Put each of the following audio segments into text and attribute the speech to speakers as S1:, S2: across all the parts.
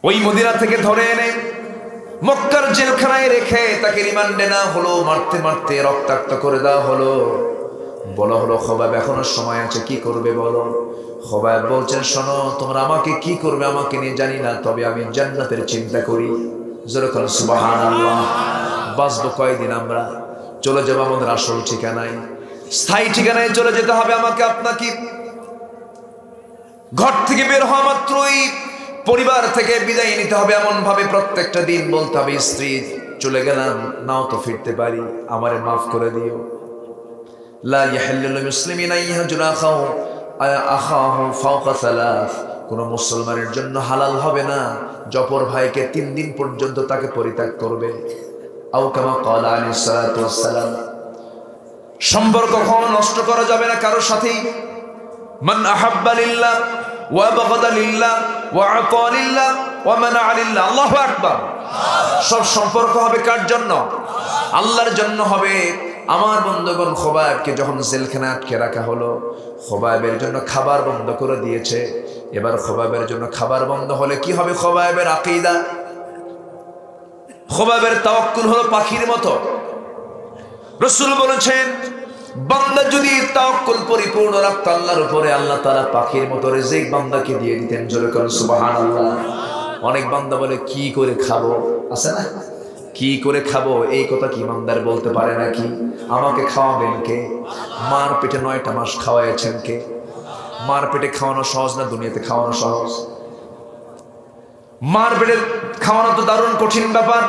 S1: ওই মদিনা থেকে ধরে এনে মক্কার জেলখানায় রেখে তাকে রিমান্ডে না হলো, মারতে মারতে রক্তাক্ত করে দেওয়া হলো। বলা হলো, খোবাব এখনো সময় আছে, কি করবে বলো। খোবাব বলছেন, শোনো, তোমরা আমাকে কি করবে আমাকে নিয়ে জানি না, তবে আমি জান্নাতের চিন্তা করি। জোরে বলেন সুবহানাল্লাহ। বাঁচবো কয়দিন আমরা, চলে যাবো আমাদের আসল ঠিকানায়, স্থায়ী ঠিকানায় চলে যেতে হবে আমাকে আপনাকে। ঘর থেকে বের হওয়া মাত্রই পরিবার থেকে বিদায় নিতে হবে, এমন ভাবে প্রত্যেকটা দিন বলতে হবে, স্ত্রী চলে গেলাম, নাও তো ফিরতে পারি, আমারে মাফ করে দিও। লা ইয়াহিল্লু লিল মুসলিমিন আন ইয়াহজুরা আখাহু ফাওকা সালাস। কোন মুসলমানের জন্য হালাল হবে না জপর ভাইকে 3 দিন পর্যন্ত তাকে পরিত্যাগ করবে। আও কামা ক্বালা আলাইহিস সালাতু ওয়াস সালাম। সম্পর্ক কখনো নষ্ট করা যাবে না কারোর সাথেই। মান আহাব্বা লিল্লাহ ওয়া বাগাদা লিল্লাহ ওয়া আতা লিল্লাহ ওয়া মানা লিল্লাহ। আল্লাহু আকবার। সব সম্পর্ক হবে কার জন্য? আল্লাহর জন্য হবে। আমার বন্ধুগণ, খোবাবকে যখন জেলখানায় আটকে রাখা হলো, খোবাবের জন্য খাবার বন্ধ করে দিয়েছে। এবার খোবাবের জন্য খাবার বন্ধ হলে কি হবে? খোবাবের আকীদা, খোবাবের তাওয়াক্কুল হলো পাখির মতো। রাসূল বলেছেন, বান্দা যদি তাওয়াক্কুল পরিপূর্ণ রাখত আল্লাহর উপরে, আল্লাহ তাআলা পাখির মতো রিজিক বান্দাকে দিয়ে দিতেন। জোরে করে সুবহানাল্লাহ। অনেক বান্দা বলে, কি করে খাবো, আছে না, কি করে খাবো, এই কথা কি ইমানদার বলতে পারে নাকি? আমাকে খাওয়াবেন কে? মার পেটে 9টা মাস খাওয়াইছেন কে? মার পেটে খাওয়ানো সহজ না দুনিয়াতে খাওয়ানো সহজ? মার পেটে খাওয়ানো তো দারুণ কঠিন ব্যাপার।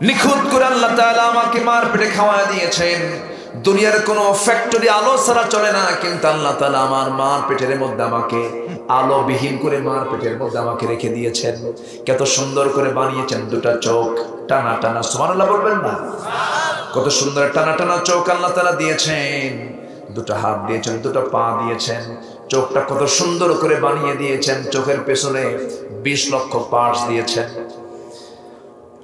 S1: নিখুঁত করে আল্লাহ তাআলা আমাকে মার পেটে খাওয়া দিয়েছেন। দুনিয়ার কোনো ফ্যাক্টরি আলো ছাড়া চলে না, কিন্তু আল্লাহ তাআলা আমার মার পেটের মধ্যে আমাকে আলো বিহীন করে মার পেটের মধ্যে আমাকে রেখে দিয়েছেন। কত সুন্দর করে বানিয়েছেন, 2টা চোখ টানা টানা, সুবহানাল্লাহ বলবেন না? কত সুন্দর টানা টানা চোখ আল্লাহ তাআলা দিয়েছেন। 2টা হাত দিয়েছেন, 2টা পা দিয়েছেন, চোখটা কত সুন্দর করে বানিয়ে দিয়েছেন। চোখের পেছনে 20 লক্ষ পার্টস দিয়েছেন।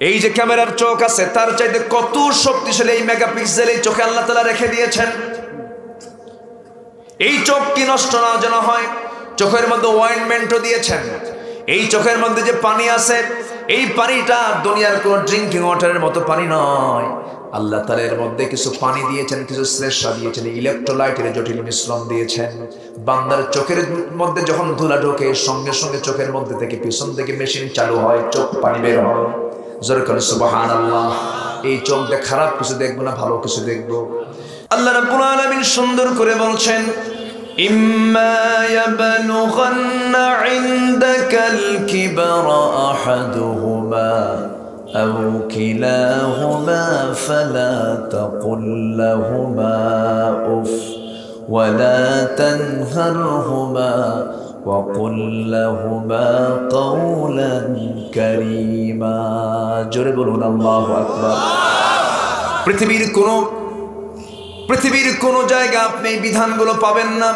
S1: এই যে ক্যামেরার চোখ আছে, তার চাইতে কত শক্তিশালী এই মেগাপিক্সেল এই চোখে আল্লাহ তাআলা রেখে দিয়েছেন। এই চোখ কি নষ্ট না যেন হয়, চোখের মধ্যে অয়েন্টমেন্টও দিয়েছেন। এই চোখের মধ্যে যে পানি আছে, এই পানিটা দুনিয়ার কোন ড্রিঙ্কিং ওয়াটারের মতো পানি নয়। আল্লাহ তাআলা এর মধ্যে কিছু পানি দিয়েছেন, কিছু শ্লেষ্মা দিয়েছেন, ইলেকট্রোলাইটের জটিল মিশ্রণ দিয়েছেন। বান্দার চোখের মধ্যে যখন ধুলা ঢোকে, সঙ্গে সঙ্গে চোখের মধ্যে থেকে পিছন থেকে মেশিন চালু হয়, চোখ পানি বের হয়। জোরে করে সুবহানাল্লাহ। এই চোখটা খারাপ কিছু দেখবো না, ভালো কিছু দেখবো। আল্লাহ রাব্বুল আলামিন সুন্দর করে বলছেন, ইম্মা ইয়াবলুগান্না ইনদাকাল কিবরা আহাদুহুমা আও কিলাহুমা ফালা তাকুল লাহুমা উফ ওয়ালা তানহারহুমা وَقُلْ لَهُمَا قَوْلًا كَرِيمًا। জোরে বলুন আল্লাহু আকবার। পৃথিবীর কোন জায়গা আপনি এই বিধানগুলো পাবেন না।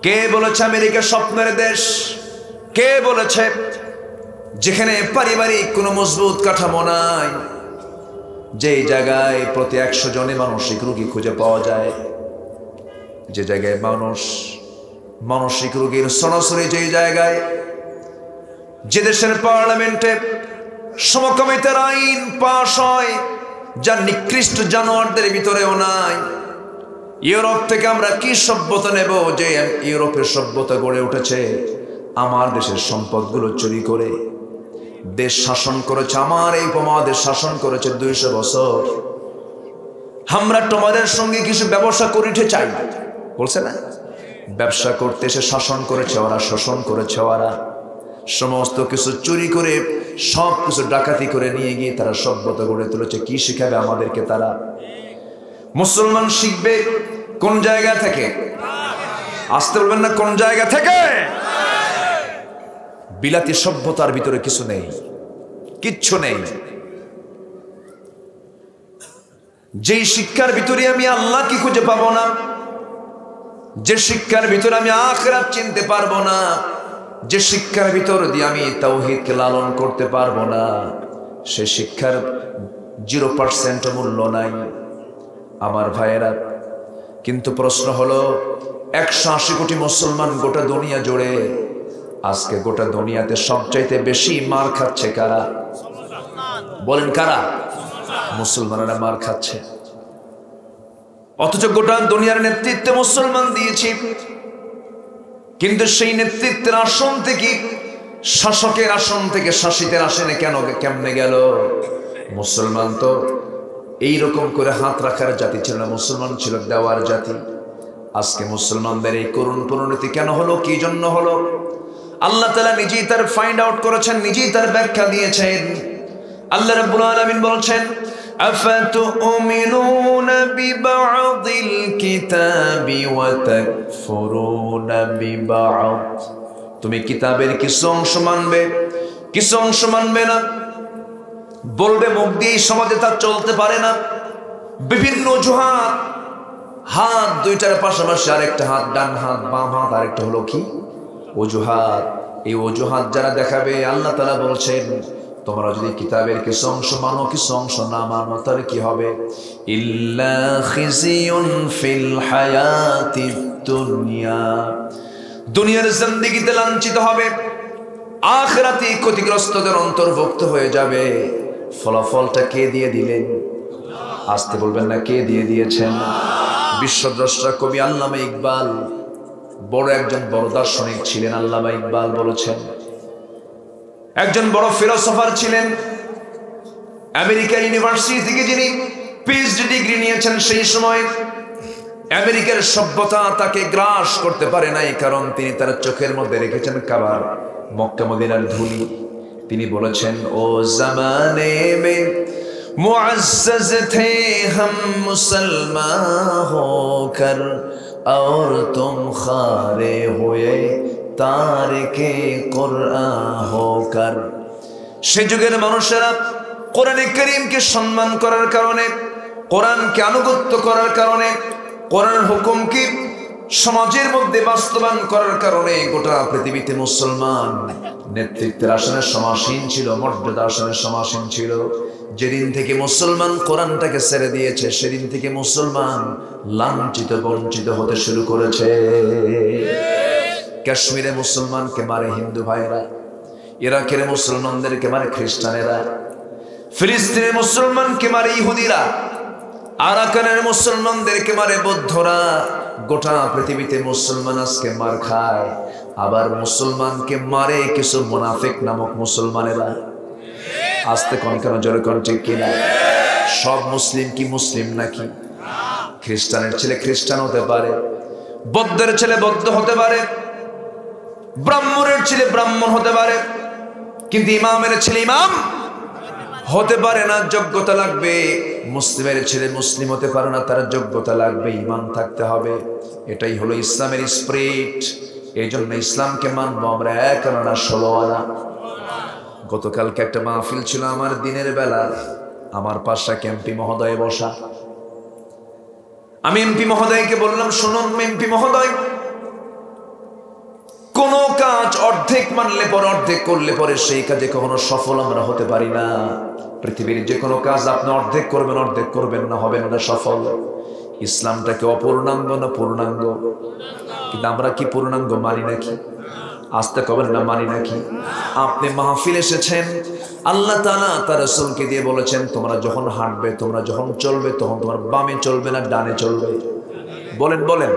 S1: কে বলেছে আমেরিকা স্বপ্নের দেশ? কে বলেছে যেখানে পারিবারিক কোনো মজবুত কাঠামো নাই, যেই জায়গায় প্রতি 100 জনে মানসিক রোগী খুঁজে পাওয়া যায়, যে জায়গায় মানসিক রোগীর সরাসরি, যেই জায়গায়, যে দেশের পার্লামেন্টে সমকামিতার আইন পাশ হয় যা নিকৃষ্ট জানোয়ারদের ভিতরেও নাই। ইউরোপ থেকে আমরা কি সভ্যতা নেব, যে ইউরোপের সভ্যতা গড়ে উঠেছে আমার দেশের সম্পদগুলো চুরি করে, দেশ শাসন করেছে, আমার এই উপমহাদেশ শাসন করেছে 200 বছর। আমরা তোমাদের সঙ্গে কিছু ব্যবসা করিতে চাই, বলছে না? ব্যবসা করতে এসে শাসন করেছে ওরা, শোষণ করেছে ওরা, সমস্ত কিছু চুরি করে, সব কিছু ডাকাতি করে নিয়ে গিয়ে তারা সভ্যতা গড়ে তুলেছে। কি শিখাবে আমাদেরকে তারা? মুসলমান শিখবে কোন জায়গা থেকে? আসতে বলবেন না, কোন জায়গা থেকে? বিলাতি সভ্যতার ভিতরে কিছু নেই, কিচ্ছু নেই। যেই শিক্ষার ভিতরে আমি আল্লাহকে খুঁজে পাবো না, যে শিক্ষার ভিতরে আমি আখিরাত চিনতে পারবো না, যে শিক্ষার ভিতর দিয়ে আমি তাওহীদকে লালন করতে পারবো না, সে শিক্ষার 0% মূল্য নাই আমার ভাইয়েরা। কিন্তু প্রশ্ন হলো, 180 কোটি মুসলমান গোটা দুনিয়া জুড়ে, আজকে গোটা দুনিয়াতে সবচাইতে বেশি মার খাচ্ছে কারা? বলেন কারা? মুসলমানেরা মার খাচ্ছে। অথচ গোটা দুনিয়ার নেতৃত্বে মুসলমান দিয়েছি, কিন্তু সেই নেতৃত্বের আসন থেকে, শাসকের আসন থেকে শাসিতের আসনে কেমনে গেল? মুসলমান তো এইরকম করে হাত রাখার জাতি ছিল না, মুসলমান ছিল দেওয়ার জাতি। আজকে মুসলমানদের এই করুণ পরিণতি কেন হলো? কি জন্য হলো? আল্লাহ তাআলা নিজেই তার ফাইন্ড আউট করেছেন, নিজেই তার ব্যাখ্যা দিয়েছেন। আল্লাহ রাব্বুল আলামিন বলছেন, আফাতুমিনুনা বিবা'দিল কিতাবি ওয়া তাকফুরুনা বিবা'দ। তুমি কিতাবের কিছু অংশ মানবে, কিছু অংশ মানবে না। বলবে মুখ দিয়ে সমাজে তা চলতে পারে না, বিভিন্ন অজুহাত। হাত দুইটার পাশাপাশি আরেকটা হাত, ডান হাত বাম হাত, আরেকটা হলো কি? অজুহাত। এই অজুহাত যারা দেখাবে, আল্লাহ তাআলা বলছেন তোমরা যদি কিতাবের কিছু অংশ মানো, কিছু অংশ না মানো, তাহলে কি হবে? ইল্লা খিজিয়ুন ফিল হায়াতিদ দুনিয়া। দুনিয়ার জিন্দেগিতে লাঞ্ছিত হবে, আখিরাতে ক্ষতিগ্রস্তদের অন্তর্ভুক্ত হয়ে যাবে। ফলাফলটা কে দিয়ে দিলেন? আসতে বলবেন না, কে দিয়ে দিয়েছেন? বিশ্বদ্রষ্টা কবি আল্লামা ইকবাল, বড় একজন বড় দার্শনিক ছিলেন। আল্লামা ইকবাল বলেছেন, একজন বড় ফিলোসফার ছিলেন। আমেরিকা ইউনিভার্সিটি থেকে যিনি পিএইচডি ডিগ্রি নিয়েছেন, সেই সময় আমেরিকার সভ্যতা তাকে গ্রাস করতে পারে নাই, কারণ তিনি তার চোখের মধ্যে রেখেছেন কাবার, মক্কা মদিনার ধুলি। তিনি বলেছেন, ও জামানে মে মুআজ্জাজ থে হাম মুসলমান হোকর और तुम खारे हुए तारिকে কুরআন হোকর। সে যুগের মানুষেরা কোরআনে কারীমকে সম্মান করার কারণে, কোরআনকে আনুগত্য করার কারণে, কোরআনের হুকুমকে সমাজের মধ্যে বাস্তবায়ন করার কারণে গোটা পৃথিবীতে মুসলমান নেতৃত্বের আসনে সমাসীন ছিল, মর্যাদা আসনে সমাসীন ছিল। যেদিন থেকে মুসলমান কোরআনটাকে ছেড়ে দিয়েছে, সেদিন থেকে মুসলমান লাঞ্ছিত বঞ্চিত হতে শুরু করেছে। কাশ্মীরে মুসলমানকে মারে হিন্দু ভাইয়েরা, ইরাকের মুসলমানদেরকে মারে খ্রিস্টানেরা, ফিলিস্তিনের মুসলমানকে মারে ইহুদিরা, আরাকানের মুসলমানদেরকে মারে বৌদ্ধরা। গোটা পৃথিবীতে মুসলমান আজকে মার খায়। আবার মুসলমানকে মারে কিছু মুনাফিক নামক মুসলমানেরা। আস্তে কোন কেন জোরে কোন ঠিক কিনা? সব মুসলিম কি মুসলিম নাকি? খ্রিস্টানের ছেলে খ্রিস্টান হতে পারে, বৌদ্ধের ছেলে বৌদ্ধ হতে পারে, ব্রাহ্মণের ছেলে ব্রাহ্মণ হতে পারে, কিন্তু ইমামের ছেলে ইমাম হতে পারে না। যোগ্যতা লাগবে। মুসলিমের ছেলে মুসলিম হতে পারে না, তার যোগ্যতা লাগবে, ঈমান থাকতে হবে। এটাই হলো ইসলামের স্পিরিট। এই জন্য ইসলামকে মানবো আমরা ১ আনা ১৬ আনা। গতকালকে একটা মাহফিল ছিল আমার দিনের বেলা, আমার পাশে এমপি মহোদয় বসা। আমি এমপি মহোদয়কে বললাম, শুনুন এমপি মহোদয়, কোন কাজ অর্ধেক মানলে পরে, অর্ধেক করলে পরে সেই কাজে কখনো সফল আমরা হতে পারি না। পৃথিবীর যে কোনো কাজ আপনি অর্ধেক করবেন, অর্ধেক করবেন না, হবেন না সফল। ইসলামটাকে অপূর্ণাঙ্গ না পূর্ণাঙ্গ? কিন্তু আমরা কি পূর্ণাঙ্গ মানি নাকি? আস্তে কবেন না মানি নাকি? আপনি মাহফিল এসেছেন, আল্লাহ তাআলা তার রাসূলকে দিয়ে বলেছেন, তোমরা যখন হাঁটবে, তোমরা যখন চলবে, তখন তোমার বামে চলবে না ডানে চলবে? বলেন বলেন।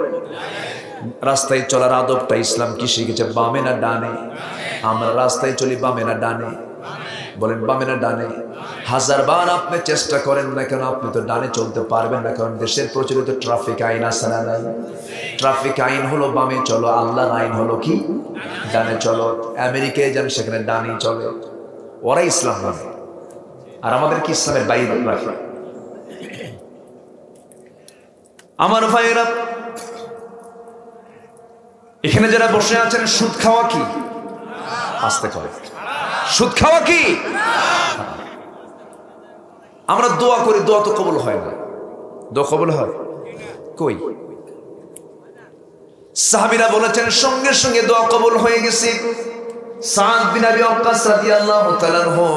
S1: রাস্তায় চলার আদবটা ইসলাম কি শিখেছে? বামে না ডানে? আমরা রাস্তায় চলি বামে না ডানে? বলেন বামে না ডানে? 1000 বার আপনি চেষ্টা করেন না কেন, আপনি তো ডানে চলতে পারবেন না, কারণ দেশের প্রচলিত ট্রাফিক আইন আছে না নাই? ট্রাফিক আইন হলো বামে চলো, আল্লাহর আইন হলো কি? ডানে চলো। আমেরিকায় যান, সেখানে ডানেই চলে। ওরা ইসলাম মানে, আর আমাদের কি ইসলামের বাইরে রাখে? আমার ভাইয়েরা, এখানে যারা বসে আছেন, সুদ খাওয়া কি? আস্তে করে, সুদ খাওয়া কি? আমরা দোয়া করি, দোয়া তো কবুল হয় না। দোয়া কবুল হয় কই? সাহাবীরা বলেছেন সঙ্গে সঙ্গে দোয়া কবুল হয়ে গেছে। সাদ বিন আবি ওয়াক্কাস রাদিয়াল্লাহু তাআলা আনহু,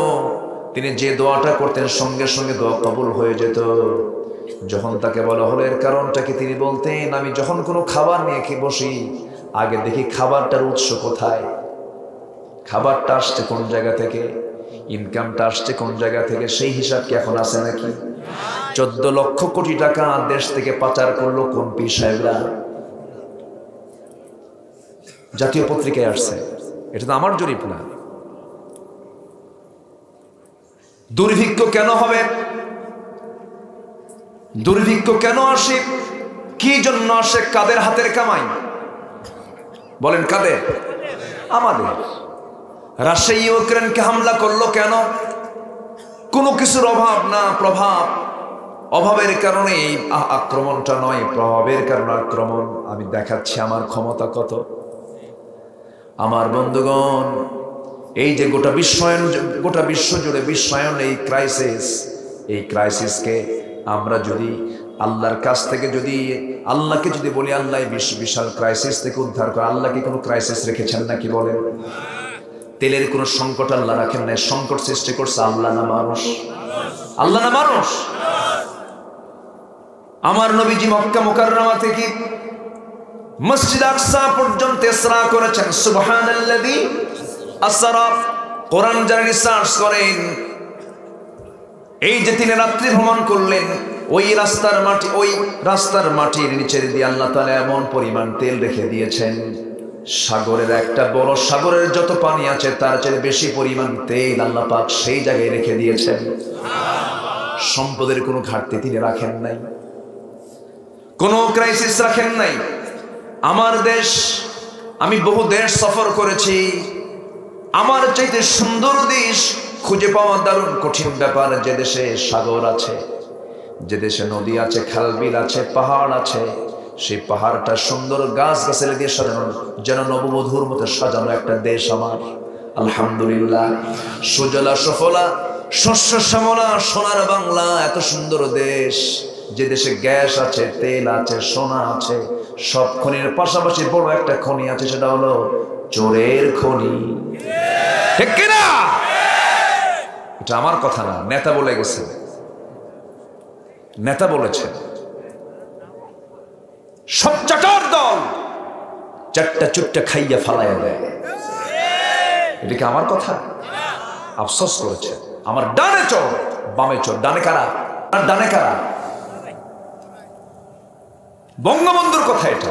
S1: তিনি যে দোয়াটা করতেন সঙ্গে সঙ্গে দোয়া কবুল হয়ে যেত। যখন তাকে বলা হলো এর কারণটা কি, তিনি বলতেন, আমি যখন কোনো খাবার নিয়ে বসি, আগে দেখি খাবারটার উৎস কোথায়। খাবারটা আসছে কোন জায়গা থেকে, ইনকামটা আসছে কোন জায়গা থেকে, সেই হিসাব কি এখন আছে নাকি? 14 লক্ষ কোটি টাকা দেশ থেকে পাচার করলো কোন পীর সাহেবরা? জাতীয় পত্রিকায় আসছে, এটা তো আমার জরিপ না। দুর্ভিক্ষ কেন হবে? দুর্ভিক্ষ কেন আসে? কি জন্য আসে? কাদের হাতের কামাই? বলেন কাদের? আমাদের। রাশিয়া ইউক্রেনকে হামলা করলো কেন? কোনো কিছুর অভাব না, প্রভাব। অভাবের কারণে এই আক্রমণটা নয়, প্রভাবের কারণে আক্রমণ। আমি দেখাচ্ছি আমার ক্ষমতা কত। আমার বন্ধুগণ, এই যে গোটা বিশ্ব জুড়ে বিশ্বায়ন, এই ক্রাইসিসকে আমরা যদি আল্লাহর কাছ থেকে যদি আল্লাহকে যদি বলি, আল্লাহ বিশাল ক্রাইসিস থেকে উদ্ধার করে, আল্লাহ কি কোনো ক্রাইসিস রেখেছেন নাকি? বলেন। তেলের কোনো সংকট আল্লাহ রাখেন নাই। সংকট সৃষ্টি করছে আল্লাহ না মানুষ? আল্লাহ না মানুষ? আমার নবীজি মক্কা মুকাররমা থেকে মসজিদ আকসা পর্যন্ত ইসরা করেছেন। সুবহানাল্লাযী আসরা। কোরআন যারা রিসার্চ করেন, এই যে তিনি রাত্রি ভ্রমণ করলেন, ওই রাস্তার মাটির নিচে দিয়ে আল্লাহ তাআলা এমন পরিমাণ তেল রেখে দিয়েছেন, সাগরের একটা বড় সাগরের যত পানি আছে তার চেয়ে বেশি পরিমাণ তেল আল্লাহ পাক সেই জায়গায় রেখে দিয়েছেন। সম্পদের কোনো ঘাটতি তিনি রাখেন নাই, কোনো ক্রাইসিস রাখেন নাই। আমার দেশ, আমি বহু দেশ সফর করেছি, আমার চাইতে সুন্দর দেশ খুঁজে পাওয়া দারুণ কঠিন ব্যাপার। যে দেশে সাগর আছে, যে দেশে নদী আছে, খালবিল আছে, পাহাড় আছে, সেই পাহাড়টা সুন্দর গাছ গাছালি দিয়ে সাজানো, যেন নববধূর মতো সাজানো একটা দেশ আমার। আলহামদুলিল্লাহ। সুজলা সফলা শস্য শ্যামলা সোনার বাংলা, এত সুন্দর দেশ, যে দেশে গ্যাস আছে, তেল আছে, সোনা আছে, সব খনির পাশাপাশি বড় একটা খনি আছে, সেটা হলো চোরের খনি। ঠিক কিনা? এটা আমার কথা না, নেতা বলে গেছে, নেতা বলেছে। সব চাটার দল চারটা চুট্টা খাইয়া ফালাইয়া দেয়। এটা কি আমার কথা? আফসোস করেছে। আমার ডানে চোর, বামে চোর। ডানে কারা? আর ডানে কারা? বঙ্গবন্ধুর কথা এটা।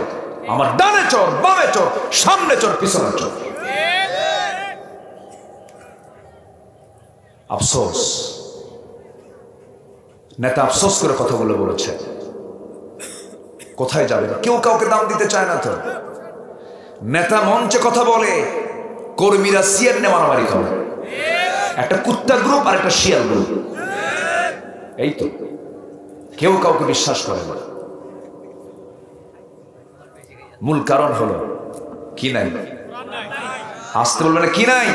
S1: আমার ডানে চোর, বামে চোর, সামনে চোর, পিছনে চোর। আফসোস। নেতা আফসোস করে কথাগুলো বলেছে। কোথায় যাবে? কেউ কাউকে দাম দিতে চায় না তো। নেতা মঞ্চে কথা বলে, কর্মীরা সিয়ার নে মারামারি করে। একটা কুত্তা গ্রুপ আর একটা শিয়াল গ্রুপ, এই তো। কেউ কাউকে বিশ্বাস করে না। মূল কারণ হলো কি নাই? আসতে বলবে না, কি নাই?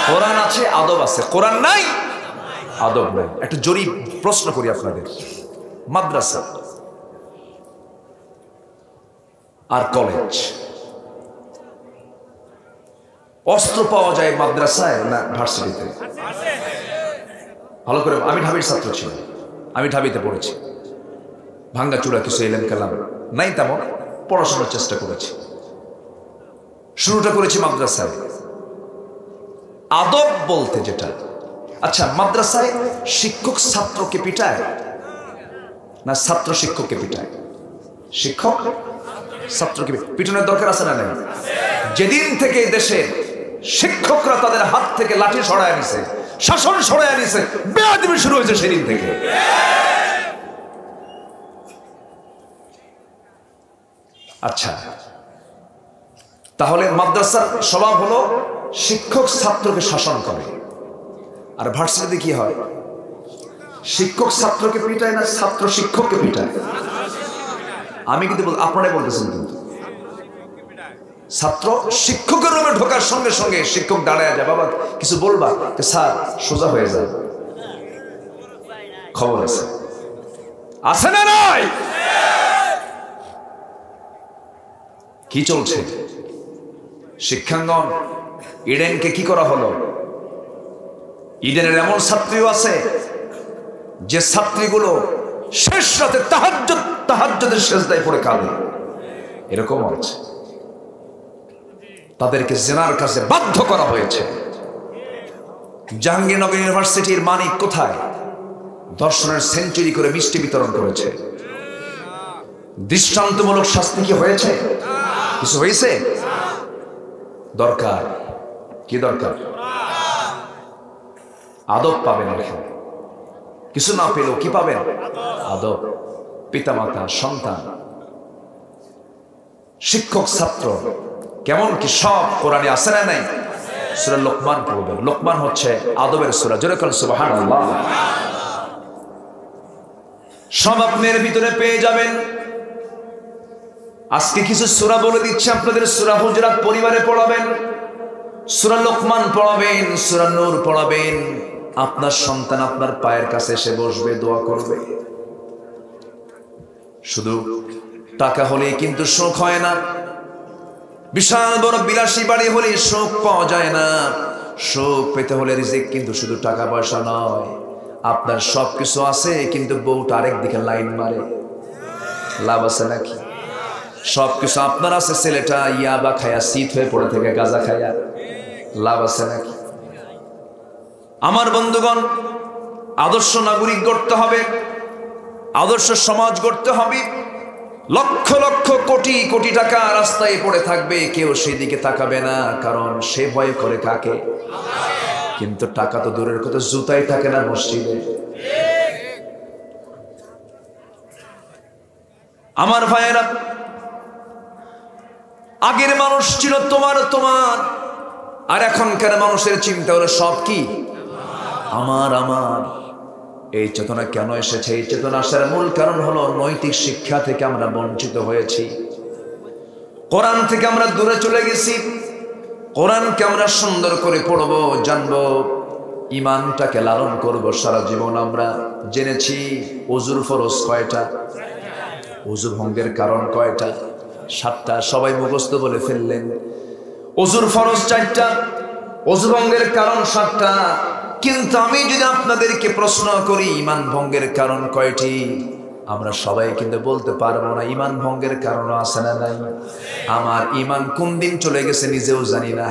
S1: কোরআন আছে, আদব আছে। কোরআন নাই, আদব নাই। একটা জরিপ প্রশ্ন করি আপনাদের। মাদ্রাসা আর কলেজ, অস্ত্র পাওয়া যায় মাদ্রাসায় না ভার্সিটিতে? ভালো করে, আমি ঢাবির ছাত্র ছিলাম, আমি ঢাবিতে পড়েছি। ভাঙ্গাচুরা কিছু এলেম কালাম নাই, তেমন পড়াশোনার চেষ্টা করেছি। শুরুটা করেছি মাদ্রাসায়। আদব বলতে যেটা, আচ্ছা মাদ্রাসায় শিক্ষক ছাত্রকে পিটায় না ছাত্র শিক্ষককে পিটায়? শিক্ষক ছাত্রকে পিটানোর দরকার আছে না নাই? যেদিন থেকে দেশের শিক্ষকরা তাদের হাত থেকে লাঠি সরায় নিছে, শাসন সরায় নিছে, বেয়াদবি শুরু হয়েছে সেদিন থেকে। আচ্ছা, তাহলে মাদ্রাসার স্বভাব হলো শিক্ষক ছাত্রকে শাসন করে, আর ভার্সিটিতে কি হয়? শিক্ষক ছাত্রকে পিটায় না ছাত্র শিক্ষককে পিটায়? আমি কিন্তু আপনারাই বলতেছেন, কিন্তু ছাত্র শিক্ষকের রুমে ঢোকার সঙ্গে সঙ্গে শিক্ষক দাঁড়ায় যায়, বাবা কিছু বলবা? স্যার সোজা হয়ে যায়। খবর আছে, আছে না নাই? কি চলছে শিক্ষাঙ্গন? ইডেনকে কি করা হলো? ইডেনের এমন ছাত্রীও আছে যে ছাত্রীগুলো শেষ রাতে তাহাজ্জুদের সেজদায় পড়ে কাঁদে, এরকম আছে। তাদেরকে জেনার কাছে বাধ্য করা হয়েছে। জাহাঙ্গীরনগর ইউনিভার্সিটির মানিক কোথায় ধর্ষণের সেঞ্চুরি করে মিষ্টি বিতরণ করেছে। দৃষ্টান্তমূলক শাস্তি কি হয়েছে? কিছু হয়েছে? দরকার কি? দরকার আদব পাবেন এখানে। কিছু না পেলেও কি পাবেন? আদব। পিতামাতা, সন্তান, শিক্ষক, ছাত্র, কেমন কি সব কোরআনে আছে না নাই? সূরা লোকমান পড়বেন। লোকমান হচ্ছে আদবের সূরা। জোরে বলেন সুবহানাল্লাহ। সব আপনার ভিতরে পেয়ে যাবেন। আজকে কিছু সূরা বলে দিচ্ছে আপনাদের। সূরা হুজুরাত পরিবারে পড়াবেন, সূরা লোকমান পড়াবেন, সূরা নূর পড়াবেন। আপনার সন্তান আপনার পায়ের কাছে এসে বসবে, দোয়া করবে। শুধু টাকা হলে কিন্তু সুখ হয় না। বিশাল বড় বিলাসী বাড়ি হলে সুখ পাওয়া যায় না। সুখ পেতে হলে রিজিক কিন্তু শুধু টাকা পয়সা নয়। আপনার সবকিছু আছে কিন্তু বউটা আরেক দিকে লাইন মারে, লাভ আছে নাকি? সবকিছু আপনার আছে, ছেলেটা ইয়াবা খায়া শীত হয়ে পড়ে থেকে গাঁজা খায়া, লাভ আছে নাকি? আমার বন্ধুগণ, আদর্শ নাগরিক গড়তে হবে, আদর্শ সমাজ গড়তে হবে। লক্ষ লক্ষ কোটি কোটি টাকা রাস্তায় পড়ে থাকবে, কেউ সেই দিকে তাকাবে না, কারণ সে ভয় করে কাকে? কিন্তু টাকা তো দূরের কথা, জুতাই থাকে না মসজিদে। আমার ভাইয়েরা, আগের মানুষ ছিল তোমার তোমার, আর এখনকার মানুষের চিন্তা হলো সব কি আমার আমার। এই চেতনা কেন এসেছে? এই চেতনা আসার মূল কারণ হলো নৈতিক শিক্ষা থেকে আমরা বঞ্চিত হয়েছি। কোরআন থেকে আমরা দূরে চলে গেছি। কোরআনকে আমরা সুন্দর করে পড়বো, জানবো, ইমানটাকে লালন করব সারা জীবন। আমরা জেনেছি ওযুর ফরজ কয়টা, ওযু ভঙ্গের কারণ কয়টা? 7টা। সবাই মুখস্থ বলে ফেললেন। ওযুর ফরজ 4টা, ওযু ভঙ্গের কারণ 7টা। কিন্তু আমি যদি আপনাদেরকে প্রশ্ন করি ইমান ভঙ্গের কারণ কয়টি, আমরা সবাই কিন্তু বলতে পারবো না। ইমান ভঙ্গের কারণ আছে না নাই? আমার ইমান কোন দিন চলে গেছে নিজেও জানি না।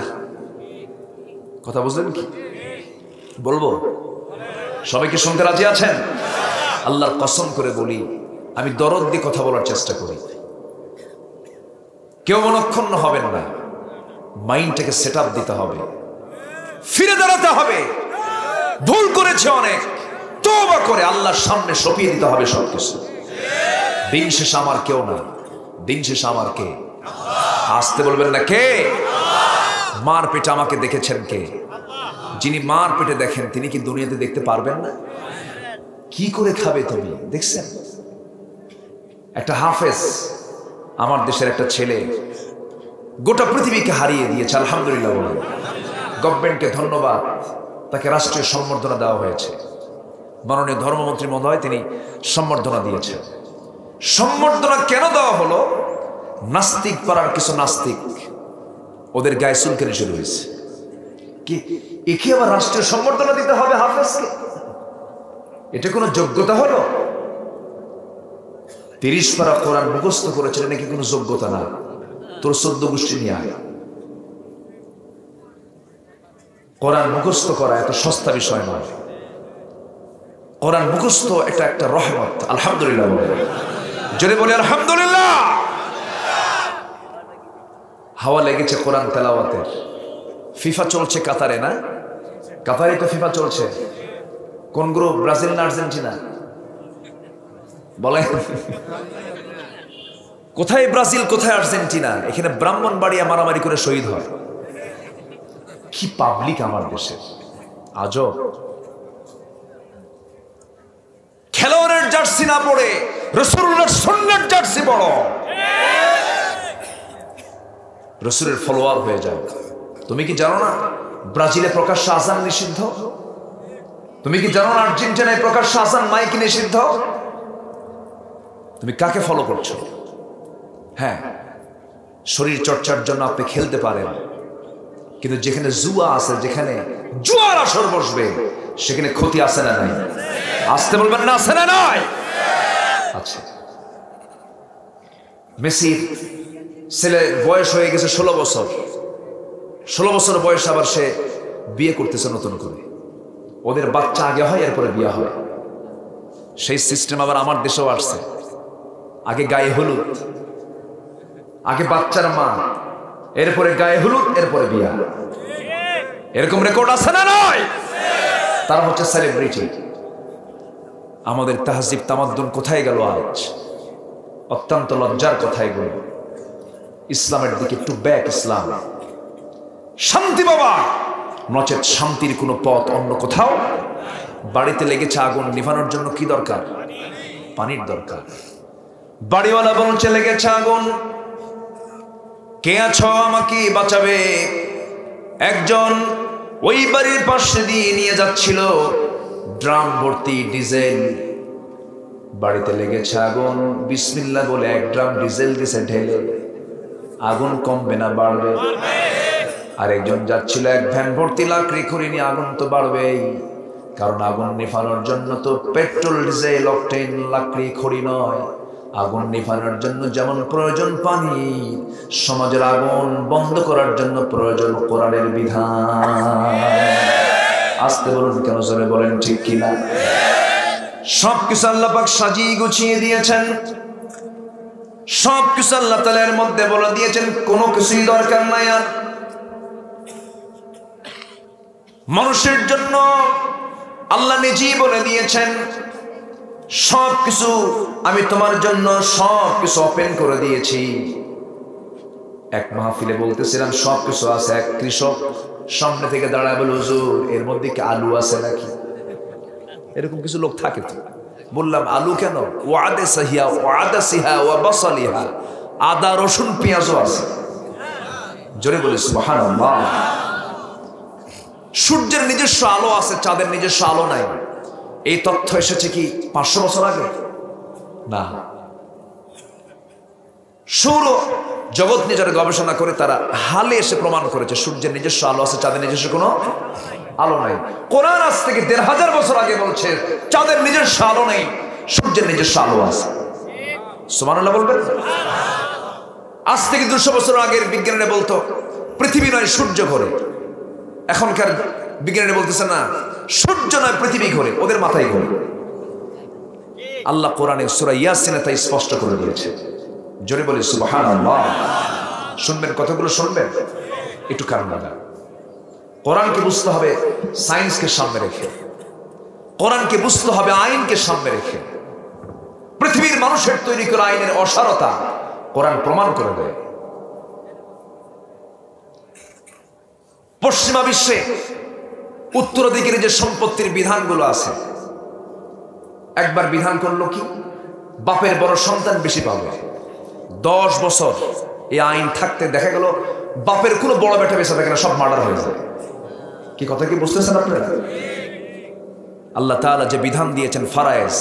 S1: কথা বুঝলেন কি? বলবো? সবাই কি শুনতে রাজি আছেন? আল্লাহর কসম করে বলি, আমি দরদ দিয়ে কথা বলার চেষ্টা করি। কেউ মনক্ষুণ্ণ হবেন না। মাইন্ডটাকে সেট আপ দিতে হবে, ফিরে দাঁড়াতে হবে। ভুল করেছে অনেক, তওবা করে আল্লাহর সামনে সঁপিয়ে দিতে হবে সবকিছু। দিন শেষে আমার কেউ না, দিন শেষে আমার কে? আসতে বলবেন না কে? মার পেটে আমাকে দেখেছেন কে? যিনি মার পেটে দেখেন তিনি কি দুনিয়াতে দেখতে পারবেন না? কি করে খাবে তুমি? দেখছেন একটা হাফেজ, আমার দেশের একটা ছেলে, গোটা পৃথিবীকে হারিয়ে দিয়েছে। আলহামদুলিল্লাহ বলেন। গভর্নমেন্টকে ধন্যবাদ, তাকে রাষ্ট্রীয় সম্বর্ধনা দেওয়া হয়েছে। মাননীয় ধর্মমন্ত্রী মহোদয় তিনি সম্বর্ধনা দিয়েছেন। সম্বর্ধনা কেন দেওয়া হলো? নাস্তিক পাড়ার কিছু নাস্তিক ওদের গায়ে চুলকানি শুরু হয়েছে। কি একে আবার রাষ্ট্রীয় সম্বর্ধনা দিতে হবে হাফেজকে? এটা কোনো যোগ্যতা হলো? 30 পারা কোরআন মুখস্থ করেছিলেন, নাকি কোনো যোগ্যতা না? তোর 14 গোষ্ঠী নিয়ে আয়। কোরআন মুখস্থ করা এত সস্তা বিষয় নয়। কোরআন মুখস্থ এটা একটা রহমত। আলহামদুলিল্লাহ বলে, জোরে বলে আলহামদুলিল্লাহ। হাওয়া লেগেছে কোরআন তেলাওয়াতের। ফিফা চলছে কাতারে, না? কাতারে তো ফিফা চলছে। কোন গ্রুপ? ব্রাজিল না আর্জেন্টিনা? বলেন কোথায় ব্রাজিল, কোথায় আর্জেন্টিনা? এখানে ব্রাহ্মণবাড়িয়া মারামারি করে শহীদ হয়। কি পাবলিক আমার দেশের! আজব। খেলোয়াড়ের জার্সি না পড়ে রাসূলুল্লাহর সুন্নাত জার্সি পড়ো, রাসূলের ফলোয়ার হয়ে যাও। তুমি কি জানো না ব্রাজিলে প্রকাশ্য আযান নিষিদ্ধ? তুমি কি জানো না আর্জেন্টিনায় প্রকাশ্য আযান মাইক নিষিদ্ধ? তুমি কাকে ফলো করছো? হ্যাঁ, শরীর চর্চার জন্য আপনি খেলতে পারেন, কিন্তু যেখানে জুয়া আছে, যেখানে জুয়ার আসর বসবে, সেখানে ক্ষতি আছে না নাই? আসতে বলবেন না, আছে না নাই? আচ্ছা, মেসির ছেলে বয়স হয়ে গেছে 16 বছর, 16 বছর বয়স আবার সে বিয়ে করতেছে নতুন করে। ওদের বাচ্চা আগে হয়, এরপরে বিয়ে হয়। সেই সিস্টেম আবার আমার দেশেও আসছে। আগে গায়ে হলুদ, আগে বাচ্চার মা, এরপরে গায়ে হলুদ, এরপরে বিয়া। এরকম রেকর্ড আছে না নয়? তারা হচ্ছে সেলিব্রিটি। আমাদের তাহজিব তামাদ্দুন কোথায় গেল আজ? অত্যন্ত লজ্জার কথা এগুলো। ইসলামের দিকে একটু ব্যাক। ইসলাম শান্তি বাবা, নচেত শান্তির কোনো পথ অন্য কোথাও। বাড়িতে লেগেছে আগুন, নিভানোর জন্য কি দরকার? পানির দরকার। বাড়িওয়ালা বলছে লেগেছে আগুন, কে আছো আমাকে বাঁচাবে? একজন ওই বাড়ির পাশে দিয়ে নিয়ে যাচ্ছিল ড্রাম ভর্তি ডিজেল। বাড়িতে লেগেছে আগুন, বিসমিল্লাহ বলে 1 ড্রাম ডিজেল দিছে ঢেলে। আগুন কমবে না বাড়বে? আরেকজন যাচ্ছিল 1 ভ্যান ভর্তি লাকড়ি খড়ি নিয়ে, আগুন তো বাড়বেই। কারণ আগুন নিভানোর জন্য তো পেট্রোল ডিজেল অকটেন লাকড়ি খড়ি নয়। আগুন নিভানোর জন্য যেমন প্রয়োজন পানি, সমাজের আগুন বন্ধ করার জন্য প্রয়োজন কোরআনের বিধান। আসতে বলুন কেন, জোরে বলেন ঠিক কিনা? সবকিছু আল্লাহ পাক সাজিয়ে গুছিয়ে দিয়েছেন। সবকিছু আল্লাহ তাআলা এর মধ্যে বলে দিয়েছেন, কোনো কিছুই দরকার নাই আর। মানুষের জন্য আল্লাহ নিজেই বলে দিয়েছেন, সবকিছু আমি তোমার জন্য সবকিছু ওপেন করে দিয়েছি। এক মাহফিলে বলতেছিলাম সবকিছু আছে। এক কৃষক সামনে থেকে দাঁড়ায় বলে, হুজুর এর মধ্যে কি আলু আছে নাকি? এরকম কিছু লোক থাকে তো। বললাম আলু কেন? ওয়াদে সাহিয়া ওয়াদা সিহা ওয়া বাসালিহা, আদা রসুন পেঁয়াজও আছে। জোরে বলে সুবহানাল্লাহ। সূর্যের নিজস্ব আলো আছে, চাঁদের নিজস্ব আলো নাই। এই তথ্য এসেছে কি 500 বছর আগে? না। সৌর জগৎ নিজের গবেষণা করে তারা হালে এসে প্রমাণ করেছে সূর্যের নিজস্ব আলো আছে, চাঁদের নিজস্ব কোনো আলো নাই। কোরআন আজ থেকে 1500 বছর আগে বলছে চাঁদের নিজস্ব আলো নেই, সূর্যের নিজস্ব আলো আছে। সুবহানাল্লাহ বলবেন? আজ থেকে 200 বছর আগের বিজ্ঞানীরা বলতো পৃথিবী নয় সূর্য ঘোরে। এখনকার বিজ্ঞানীরা বলতেছে না, সূর্য নয় পৃথিবী ঘোরে, ওদের মাথায় ঘোরে। আল্লাহ কোরআনে সূরা ইয়াসিনে তাই স্পষ্ট করে দিয়েছে। জোরে বলি সুবহানাল্লাহ। শুনবেন, কথাগুলো শুনবেন, একটু কারণ লাগা। কোরআনকে বুঝতে হবে সায়েন্সকে সামনে রেখে, কোরআনকে বুঝতে হবে আইনকে সামনে রেখে। পৃথিবীর মানুষের তৈরি করা আইনের অসারতা কোরআন প্রমাণ করে দেয়। পশ্চিমা বিশ্বে উত্তর দিকের যে সম্পত্তির বিধানগুলো আছে, একবার বিধান করলো কি, বাপের বড় সন্তান বেশি পাবে। 10 বছর এই আইন থাকতে দেখা গেল বাপের কোনো বড় বেটা বেঁচে থাকে না, সব মার্ডার হয়ে যায়। কি কথা কি বুঝতেছেন আপনারা? আল্লাহ তাআলা যে বিধান দিয়েছেন ফারায়েজ,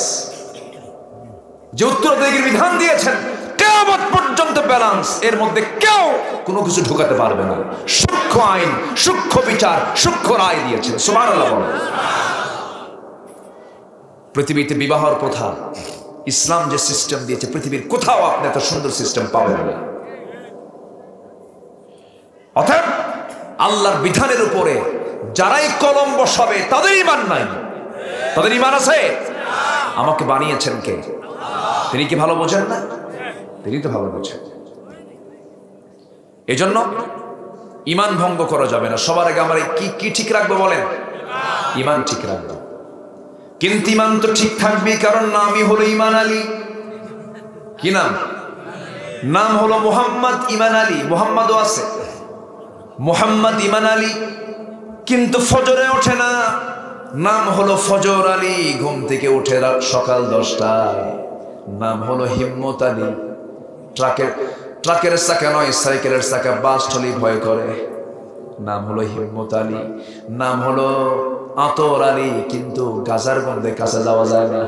S1: যে উত্তর দিকের বিধান দিয়েছেন, কিয়ামত পর্যন্ত ব্যালেন্স, এর মধ্যে কেউ কোনো কিছু ঢোকাতে পারবে না। সূক্ষ্ম আইন, সূক্ষ্ম বিচার, সূক্ষ্ম রায় দিয়েছেন। সুবহানাল্লাহ বলেন। পৃথিবীতে বিবাহর প্রথা, ইসলাম যে সিস্টেম দিয়েছে, পৃথিবীর কোথাও আপনি এত সুন্দর সিস্টেম পাবেন না। অতএব আল্লাহর বিধানের উপরে যারাই কলম বসাবে তাদের ঈমান নাই। তাদের ঈমান আছে? আমাকে বানিয়েছেন কে? তিনি কি ভালো বোঝেন না? তিনি তো ভালো বোঝেন। এজন্য ঈমান ভঙ্গ করা যাবে না। সবার আগে আমরা কি ঠিক রাখবো বলেন? ঈমান ঠিক রাখবো। কিন্তু ঈমান তো ঠিক থাকবে, কারণ নামই হলো ঈমান আলী। কি নাম? নাম হলো মুহাম্মদ ঈমান আলী। মুহাম্মদও আছে, মুহাম্মদ ঈমান আলী, কিন্তু ফজরে ওঠে না। নাম হলো ফজর আলী, ঘুম থেকে উঠে রাত সকাল 10টায়। নাম হলো হিম্মত আলী। ট্রাকের চাকা নয়, সাইকেলের চাকা বাস চলি ভয় করে। নাম হলো হিম্মত আলী। নাম হলো আতর আলী, কিন্তু গাজার গন্ধে কাছে যাওয়া যায় না।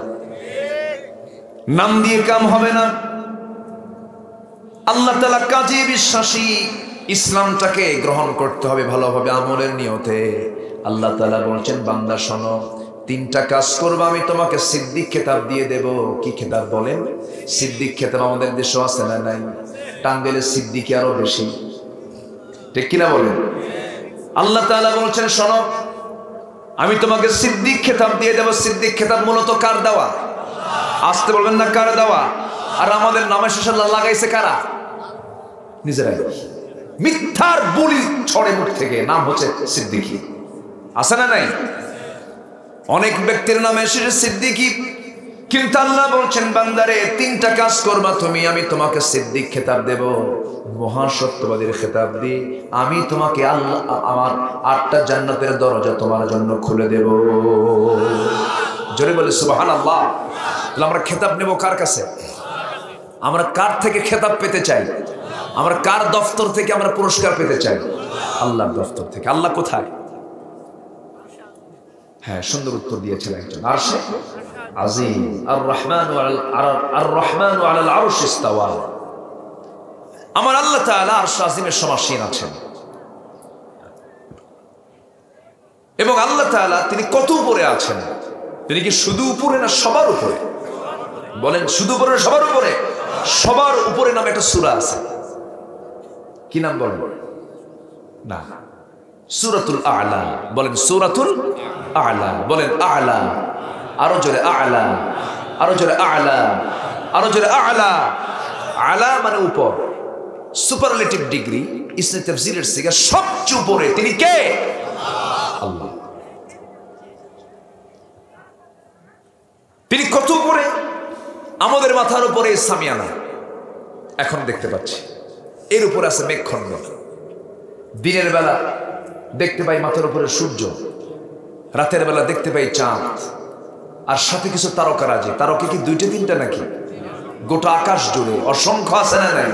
S1: নাম দিয়ে কাম হবে না। আল্লাহ তাআলা কাজে বিশ্বাসী। ইসলামটাকে গ্রহণ করতে হবে ভালোভাবে আমলের নিয়তে। আল্লাহ তাআলা বলছেন, বান্দা শোনো, 3টা কাজ করবে, আমি তোমাকে সিদ্দিক খেতাব দিয়ে দেব। কি খেতাব বলেন? সিদ্দিক খেতাব আমাদের দেশে আছে না নাই? টাঙ্গাইলের সিদ্দিকি আরো বেশি, ঠিক কিনা বলেন? আল্লাহ তাআলা বলছেন, শোনো, আমি তোমাকে সিদ্দিক খেতাব দিয়ে দেব। সিদ্দিক খেতাব মূলত কার দেওয়া? আসতে বলবেন না, কার দেওয়া? আর আমাদের নামের শেষে লাগাইছে কারা? নিজেরাই। মিথ্যার বুলি ছড়ে মুখ থেকে, নাম হচ্ছে সিদ্দিকী। আছে না নাই? অনেক ব্যক্তির নামে শেষে সিদ্দিকী, কিন্তু আল্লাহ বলছেন, বান্দারে তিনটা কাজ করবা তুমি, আমি তোমাকে সিদ্দিক খেতাব দেব, মহাসত্যবাদীর খেতাব দিয়ে আমি তোমাকে আল্লাহ আমার 8টা জান্নাতের দরজা তোমার জন্য খুলে দেব। জোরে বলে সুবহানাল্লাহ। তাহলে আমরা খেতাব নেব কার কাছে? আমরা কার থেকে খেতাব পেতে চাই? আমরা কার দফতর থেকে আমরা পুরস্কার পেতে চাই? আল্লাহর দফতর থেকে। আল্লাহ কোথায়? হ্যাঁ, সুন্দর উত্তর দিয়েছেন একজন, আরশে আজিম। আর রহমানু আলাল আরশ ইস্তাওয়া। আমার আল্লাহ তাআলা আরশ আজিমের সমাসীন আছেন। এবং আল্লাহ তাআলা তিনি কত উপরে আছেন? তিনি কি শুধু উপরে না সবার উপরে? বলেন, শুধু উপরে না সবার উপরে? সবার উপরে নামে একটা সূরা আছে। কি নাম বলেন? না, সূরাতুল আ'লা। বলেন সূরাতুল আ'লা। বলেন আ'লা। আরো জোরে আ'লা, আরো জোরে আ'লা, আরো জোরে আ'লা। আ'লা মানে উপর, সুপারলেটিভ ডিগ্রি। ইসলামী তাফসীরের সিগা সবচেয়ে উপরে তিনি কে? আল্লাহ। তিনি কত উপরে? আমাদের মাথার উপরে সামিয়ানা এখন দেখতে পাচ্ছি, এর উপরে আছে মেঘখণ্ড। দিনের বেলা দেখতে পাই মাথার উপরে সূর্য, রাতের বেলা দেখতে পাই চাঁদ, আর সাথে কিছু তারকারাজি। তারকা কি 2টা 3টা নাকি? গোটা আকাশ জুড়ে অসংখ্য আছে না নাই?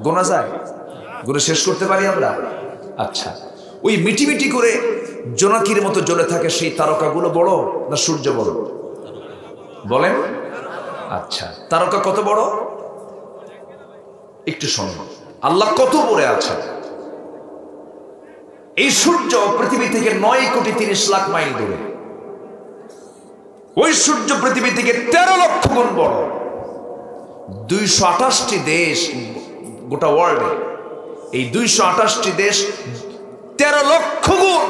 S1: গোনা যায়? গুনে শেষ করতে পারি আমরা? আচ্ছা, ওই মিটি মিটি করে জোনাকির মতো জ্বলে থাকে সেই তারকাগুলো বড় না সূর্য বড়? বলেন। আচ্ছা, তারকা কত বড়? একটু শোনো, আল্লাহ কত উপরে আছে। এই সূর্য পৃথিবী থেকে 9,30,00,000 মাইল দূরে। ওই সূর্য পৃথিবী থেকে 13 লক্ষ গুণ বড়। 228টি দেশ গোটা ওয়ার্ল্ডে, এই 228টি দেশ 13 লক্ষ গুণ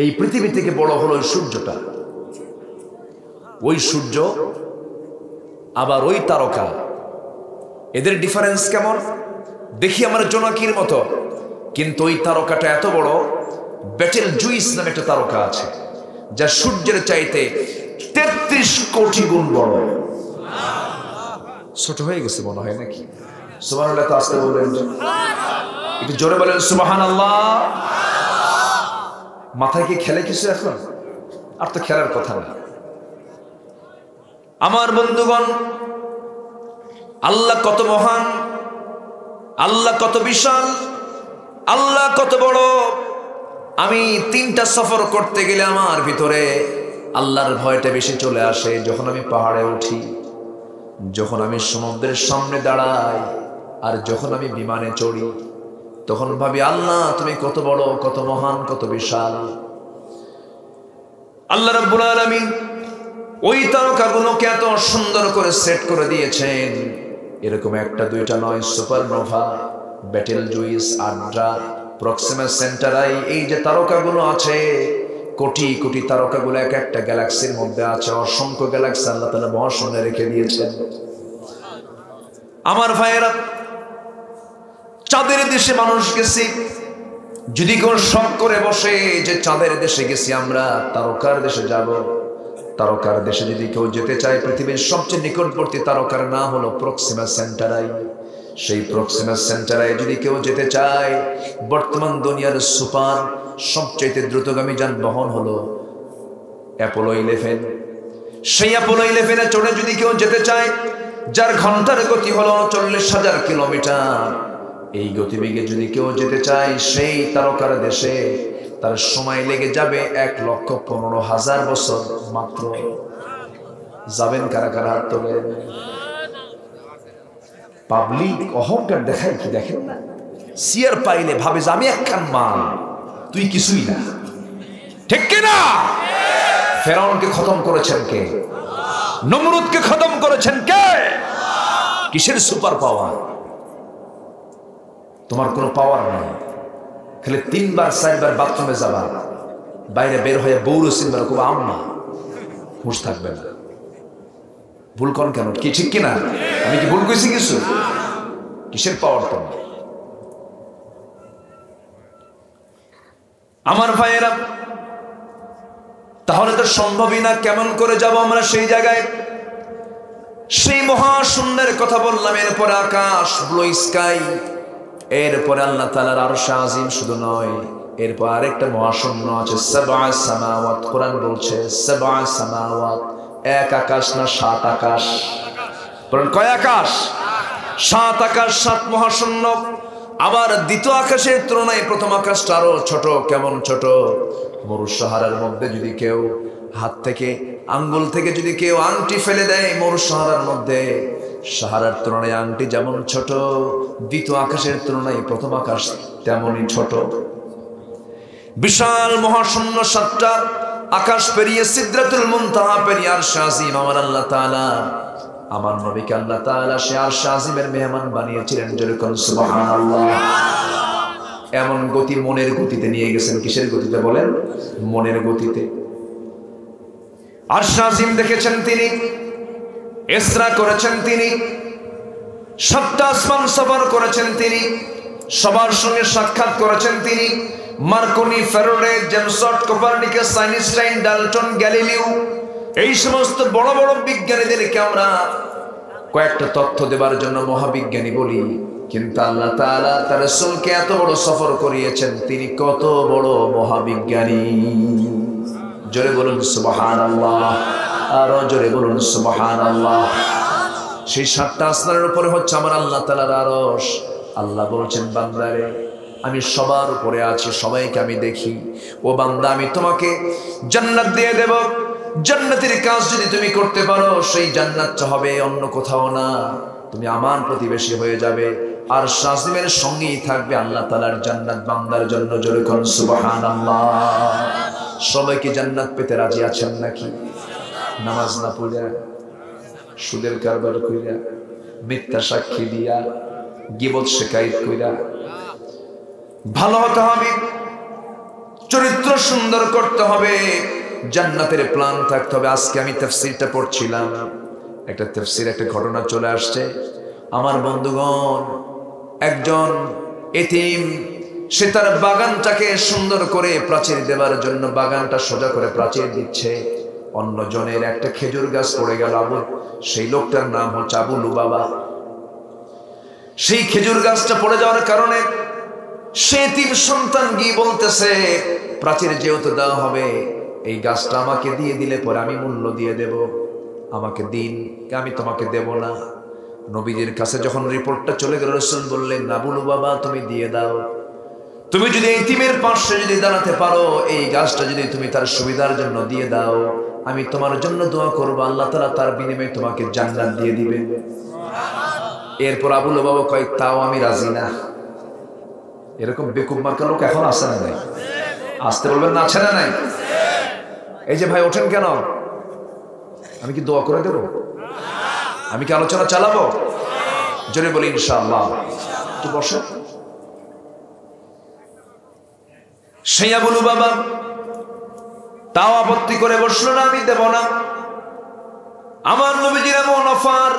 S1: এই পৃথিবী থেকে বড় হলো ওই সূর্যটা। ওই সূর্য আবার ওই তারকা, এদের ডিফারেন্স কেমন? দেখি আমরা জোনাকির মতো, কিন্তু ওই তারকাটা এত বড়। বেটেল জুইস নামে একটা তারকা আছে, যা সূর্যের চাইতে 33 কোটি গুণ বড়। ছোট হয়ে গেছে মনে হয় নাকি? সুবহানাল্লাহ। তো আসতে বলবেন, একটু জোরে বলেন সুবহানাল্লাহ। মাথায় কি খেলে কিছু এখন? আর তো খেলার কথা না। আমার বন্ধুগণ, আল্লাহ কত মহান, আল্লাহ কত বিশাল, আল্লাহ কত বড়। আমি 3টা সফর করতে গেলে আমার ভিতরে আল্লাহর ভয়টা বেশি চলে আসে। যখন আমি পাহাড়ে উঠি, যখন আমি সমুদ্রের সামনে দাঁড়াই, আর যখন আমি বিমানে চড়ি, তখন ভাবি আল্লাহ তুমি কত বড়, কত মহান, কত বিশাল। আল্লাহ রাব্বুল আলামিন ওই তারকাগুলোকে এত সুন্দর করে সেট করে দিয়েছেন। এরকম 1টা 2টা নয়, supernova, battle juice, আড্রা, Proxima Centauri, এই যে তারকাগুলো আছে, কোটি কোটি তারকাগুলো এক একটা গ্যালাক্সির মধ্যে আছে। অসংখ্য গ্যালাক্সি আল্লাহ তাআলা মহাশূন্যে রেখে দিয়েছেন। আমার ভাইয়েরা, চাঁদের দেশে মানুষ গেছি, যদি কেউ শখ করে বসে যে চাঁদের দেশে গেছি আমরা, তারকার দেশে যাব, তারকার দেশে যদি কেউ যেতে চায়, পৃথিবীর সবচেয়ে নিকটবর্তী তারকার নাম হলো প্রক্সিমা সেন্টারাই। সেই প্রক্সিমা সেন্টারাই যদি কেউ যেতে চায়, বর্তমান দুনিয়ার সুপার সবচেয়ে দ্রুতগামী যানবাহন হলো অ্যাপোলো 11। সেই অ্যাপোলো 11-এ চড়ে যদি কেউ যেতে চায়, যার ঘন্টার গতি হলো 40,000 কিলোমিটার, এই গতিবেগে যদি কেউ যেতে চায় সেই তারকার দেশে, তার সময় লেগে যাবে 1,15,000 বছর মাত্র। যাবেন কারা কারা? হাত তোলেন। পাবলিক অহংকার দেখায় কি দেখেন না? সিয়ার পাইলে ভাবে যে আমি একখান মাল, তুই কিছুই না। ঠিক কিনা? ফেরাউনকে খতম করেছেন কে? নমরুদকে খতম করেছেন কে? কিসের সুপার পাওয়ার? তোমার কোনো পাওয়ার নেই, খালি 3বার 4বার বাথরুমে যাবা, বাইরে বের হয়ে বউর সিনবার খুব আম্মা, হুঁশ থাকবে না। ভুল করেন কেন? কি ঠিক কিনা? আমি কি ভুল কইছি কিছু? কিসের পাওয়ার তোমার? আমার ভাইয়েরা, তাহলে তো সম্ভবই না। কেমন করে যাব আমরা সেই জায়গায়? সেই মহাশূন্যের কথা বললাম, এরপরে আকাশ, ব্লু স্কাই, এরপরে আল্লাহ তাআলার আরশ আজিম শুধু নয়, এরপর আরেকটা মহাশূন্য আছে, সাবআ সামাওয়াত। কোরআন বলছে সাবআ সামাওয়াত, এক আকাশ না 7 আকাশ। বলেন কয় আকাশ? 7 আকাশ, 7 মহাশূন্য। আবার দ্বিতীয় আকাশের তুলনায় প্রথম আকাশটা আরো ছোট। কেমন ছোট? মরু সাহারার মধ্যে যদি কেউ হাত থেকে, আঙ্গুল থেকে যদি কেউ আংটি ফেলে দেয় মরু সাহারার মধ্যে, সাহারার তুলনায় আংটি যেমন ছোট, দ্বিতীয় আকাশের তুলনায় প্রথম আকাশ তেমনই ছোট। বিশাল মহাশূন্য 7টা আকাশ পেরিয়ে সিদরাতুল মুনতাহা পেরিয়ে আরশ আজিম, আমার আল্লাহ তাআলা, আমার নবীকে আল্লাহ তাআলা সে আরশ আজিমের মেহমান বানিয়েছিলেন। যেরকম সুবহানাল্লাহ। এমন গতি, মনের গতিতে নিয়ে গেছেন। কিসের গতিতে বলেন? মনের গতিতে। আরশ আজিম দেখেছেন তিনি, ইসরা করেছেন তিনি, 7টা আসমান সফর করেছেন তিনি, সবার সঙ্গে সাক্ষাৎ করেছেন তিনি। Marconi, Faraday, James Watt, Copernicus, Einstein, Dalton, Galileo, এই সমস্ত বড় বড় বিজ্ঞানীদেরকে আমরা কয়েকটা তথ্য দেবার জন্য মহাবিজ্ঞানী বলি, কিন্তু আল্লাহ তাআলা তার রাসূলকে এত বড় সফর করিয়েছেন, তিনি কত বড় মহাবিজ্ঞানী। জোরে বলুন সুবহানাল্লাহ, আরো জোরে বলুন সুবহানাল্লাহ। সেই 7টা আসমানের উপরে হচ্ছে আমার আল্লাহ তাআলার আরশ। আল্লাহ বলছেন, বান্দারে আমি সবার উপরে আছি, সবাইকে আমি দেখি। ও বান্দা, আমি তোমাকে জান্নাত দিয়ে দেব। জান্নাতের কাজ যদি তুমি করতে পারো, সেই জান্নাতটা হবে অন্য কোথাও না, তুমি আমার প্রতিবেশী হয়ে যাবে, আর শাসিমের সঙ্গেই থাকবে আল্লাহ তাআলার জান্নাত বান্দার জন্য। জোরে কোন সুবহানাল্লাহ। সবাই কি জান্নাত পেতে রাজি আছেন নাকি? নামাজ না পড়িয়া, সুদের কারবার কইরা, মিথ্যা সাক্ষী দিয়া, গীবত শিকায়ত কইরা ভালো হতে হবে, চরিত্র সুন্দর করতে হবে, জান্নাতের প্ল্যান থাকতে হবে। আজকে আমি তাফসীরটা পড়ছিলাম, একটা তাফসীর, একটা ঘটনা চলে আসছে। আমার বন্ধুগণ, একজন এতিম, সে তার বাগানটাকে সুন্দর করে প্রাচীর দেওয়ার জন্য বাগানটা সোজা করে প্রাচীর দিচ্ছে। অন্যজনের একটা খেজুর গাছ পড়ে গেল। সেই লোকটার নাম হচ্ছে আবু লুবাবা। সেই খেজুর গাছটা পড়ে যাওয়ার কারণে সে এতিম সন্তান গিয়ে বলতেছে, প্রাচীর যেহেতু দেওয়া হবে, এই গাছটা আমাকে দিয়ে দিলে পরে আমি মূল্য দিয়ে দেব, আমাকে দিন, আমি তোমাকে দেব না। নবীজির কাছে যখন রিপোর্টটা চলে গেল, রাসূল বললেন, আবু লুবাবা তুমি দিয়ে দাও। তুমি যদি এতিমের পাশে যদি দাঁড়াতে পারো, এই গাছটা যদি তুমি তার সুবিধার জন্য দিয়ে দাও, আমি তোমার জন্য দোয়া করব, আল্লাহ তাআলা তার বিনিময়ে তোমাকে জান্নাত দিয়ে দিবেন। এরপর আবু লুবাবা কয়, তাও আমি রাজি না। এরকম বেকুব মার্কা লোক এখন আছে না নাই? আসতে বলবেন না, আছে না নাই? এই যে ভাই ওঠেন কেন? আমি কি দোয়া করে দেব? আমি কি আলোচনা চালাবো? জোরে বলি ইনশাআল্লাহ। একটু বসে। সেই আবু লুবাবা তাও আপত্তি করে বসলো না, আমি দেব না। আমার নবীজির এমন অফার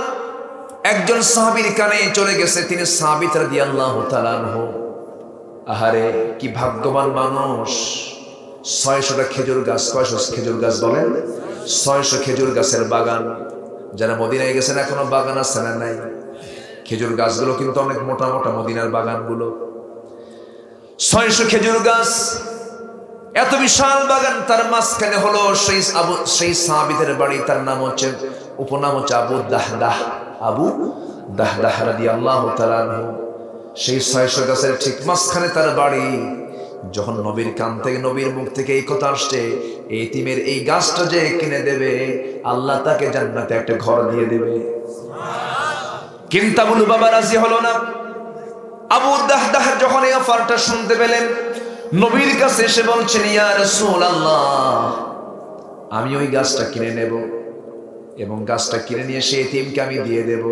S1: একজন সাহাবীর কানে চলে গেছে, তিনি সাহাবী রাদিয়াল্লাহু তাআলা আনহু। আহারে কি ভাগ্যবান মানুষ! 600টা খেজুর গাছ, 600 খেজুর গাছ বলেন, 600 খেজুর গাছের বাগান। যারা মদিনায় গেছেন এখনো বাগান আছে না নাই? খেজুর গাছগুলো কিন্তু অনেক মোটা মোটা, মদিনার বাগানগুলো। 600 খেজুর গাছ, এত বিশাল বাগান, তার মাঝখানে হলো সেই সাহাবীদের বাড়ি। তার নাম হচ্ছে, উপনাম হচ্ছে আবু দাহদাহ, আবু দাহদাহ রাদিয়াল্লাহু তাআলা আনহু। সেই 600 গাছের ঠিক মাঝখানে তার বাড়ি। যখন নবীর কান থেকে, নবীর মুখ থেকে এই কথা আসছে, এই এতিমের এই গাছটা যে কিনে দেবে, আল্লাহ তাকে জান্নাতে একটা ঘর দিয়ে দেবে। কিন্তু আবু লুবাবা রাজি হলো না। আবু দাহদাহ যখন এই অফারটা শুনতে পেলেন, নবীর কাছে এসে বলছেন, ইয়া রাসূলুল্লাহ, আমি ওই গাছটা কিনে নেব এবং গাছটা কিনে নিয়ে সেই এতিমকে আমি দিয়ে দেব।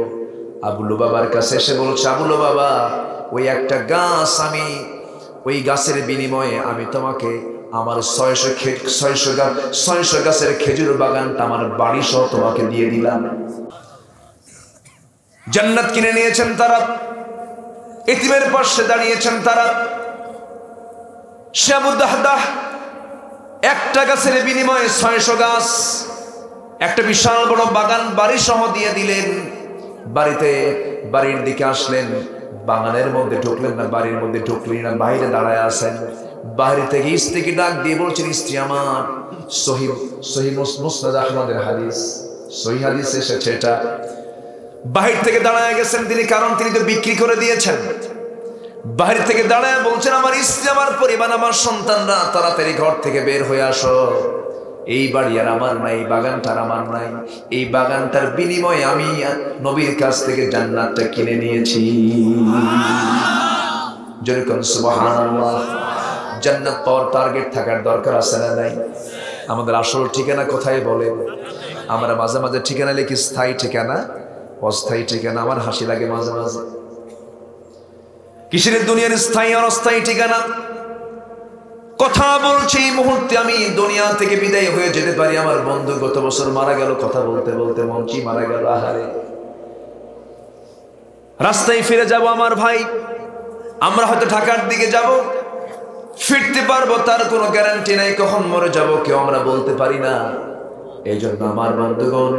S1: আবু লুবাবার কাছে এসে বলছে, আবু লুবাবা, ওই একটা গাছ, আমি ওই গাছের বিনিময়ে আমি তোমাকে আমার 600 গাছের খেজুর বাগানটা আমার বাড়ি সহ তোমাকে দিয়ে দিলাম। জান্নাত কিনে নিয়েছেন তারা, এতিমের পাশে দাঁড়িয়েছেন তারা। সে আবু দাহদাহ একটা গাছের বিনিময়ে 600 গাছ, একটা বিশাল বড় বাগান বাড়ি সহ দিয়ে দিলেন। বাড়ির দিকে আসলেন, বাগানের মধ্যে ঢুকলেন না, বাড়ির মধ্যে ঢুকলেন না, বাইরে দাঁড়ায় আছেন। বাইরে থেকে স্ত্রীকে ডাক দিয়ে বলছেন, স্ত্রী আমার, সহিহ মুসনাদ আহমদের হাদিস, সহিহ হাদিস এসেছে এটা। বাহির থেকে দাঁড়ায় গেছেন তিনি, কারণ তিনি তো বিক্রি করে দিয়েছেন। বাহির থেকে দাঁড়ায় বলছেন, আমার স্ত্রী, আমার পরিবার, আমার সন্তানরা, তাড়াতাড়ি ঘর থেকে বের হয়ে আসো। এই বাড়ি আর আমার নাই, বাগানটার আমার নাই, এই বাগানটার বিনিময়ে আমি নবীর কাছ থেকে জান্নাতটা কিনে নিয়েছি। যেরকম সুবহানাল্লাহ। জান্নাত পাওয়ার টার্গেট থাকার দরকার আছে না নাই? আমাদের আসল ঠিকানা কোথায় বলেন? আমরা মাঝে মাঝে ঠিকানা লিখি স্থায়ী ঠিকানা, অস্থায়ী ঠিকানা। আমার হাসি লাগে মাঝে মাঝে। কিসের দুনিয়ার স্থায়ী আর অস্থায়ী ঠিকানা? কথা বলছি এই মুহূর্তে আমি দুনিয়া থেকে বিদায় হয়ে যেতে পারি। আমার বন্ধু গত বছর মারা গেল, কথা বলতে বলতে মঞ্চি মারা গেল। আহারে, রাস্তায় ফিরে যাব আমার ভাই। আমরা হয়তো ঢাকার দিকে যাব, ফিরতে পারবো তার কোনো গ্যারান্টি নাই। কখন মরে যাব কেউ আমরা বলতে পারি না। এই জন্য আমার বন্ধুগণ,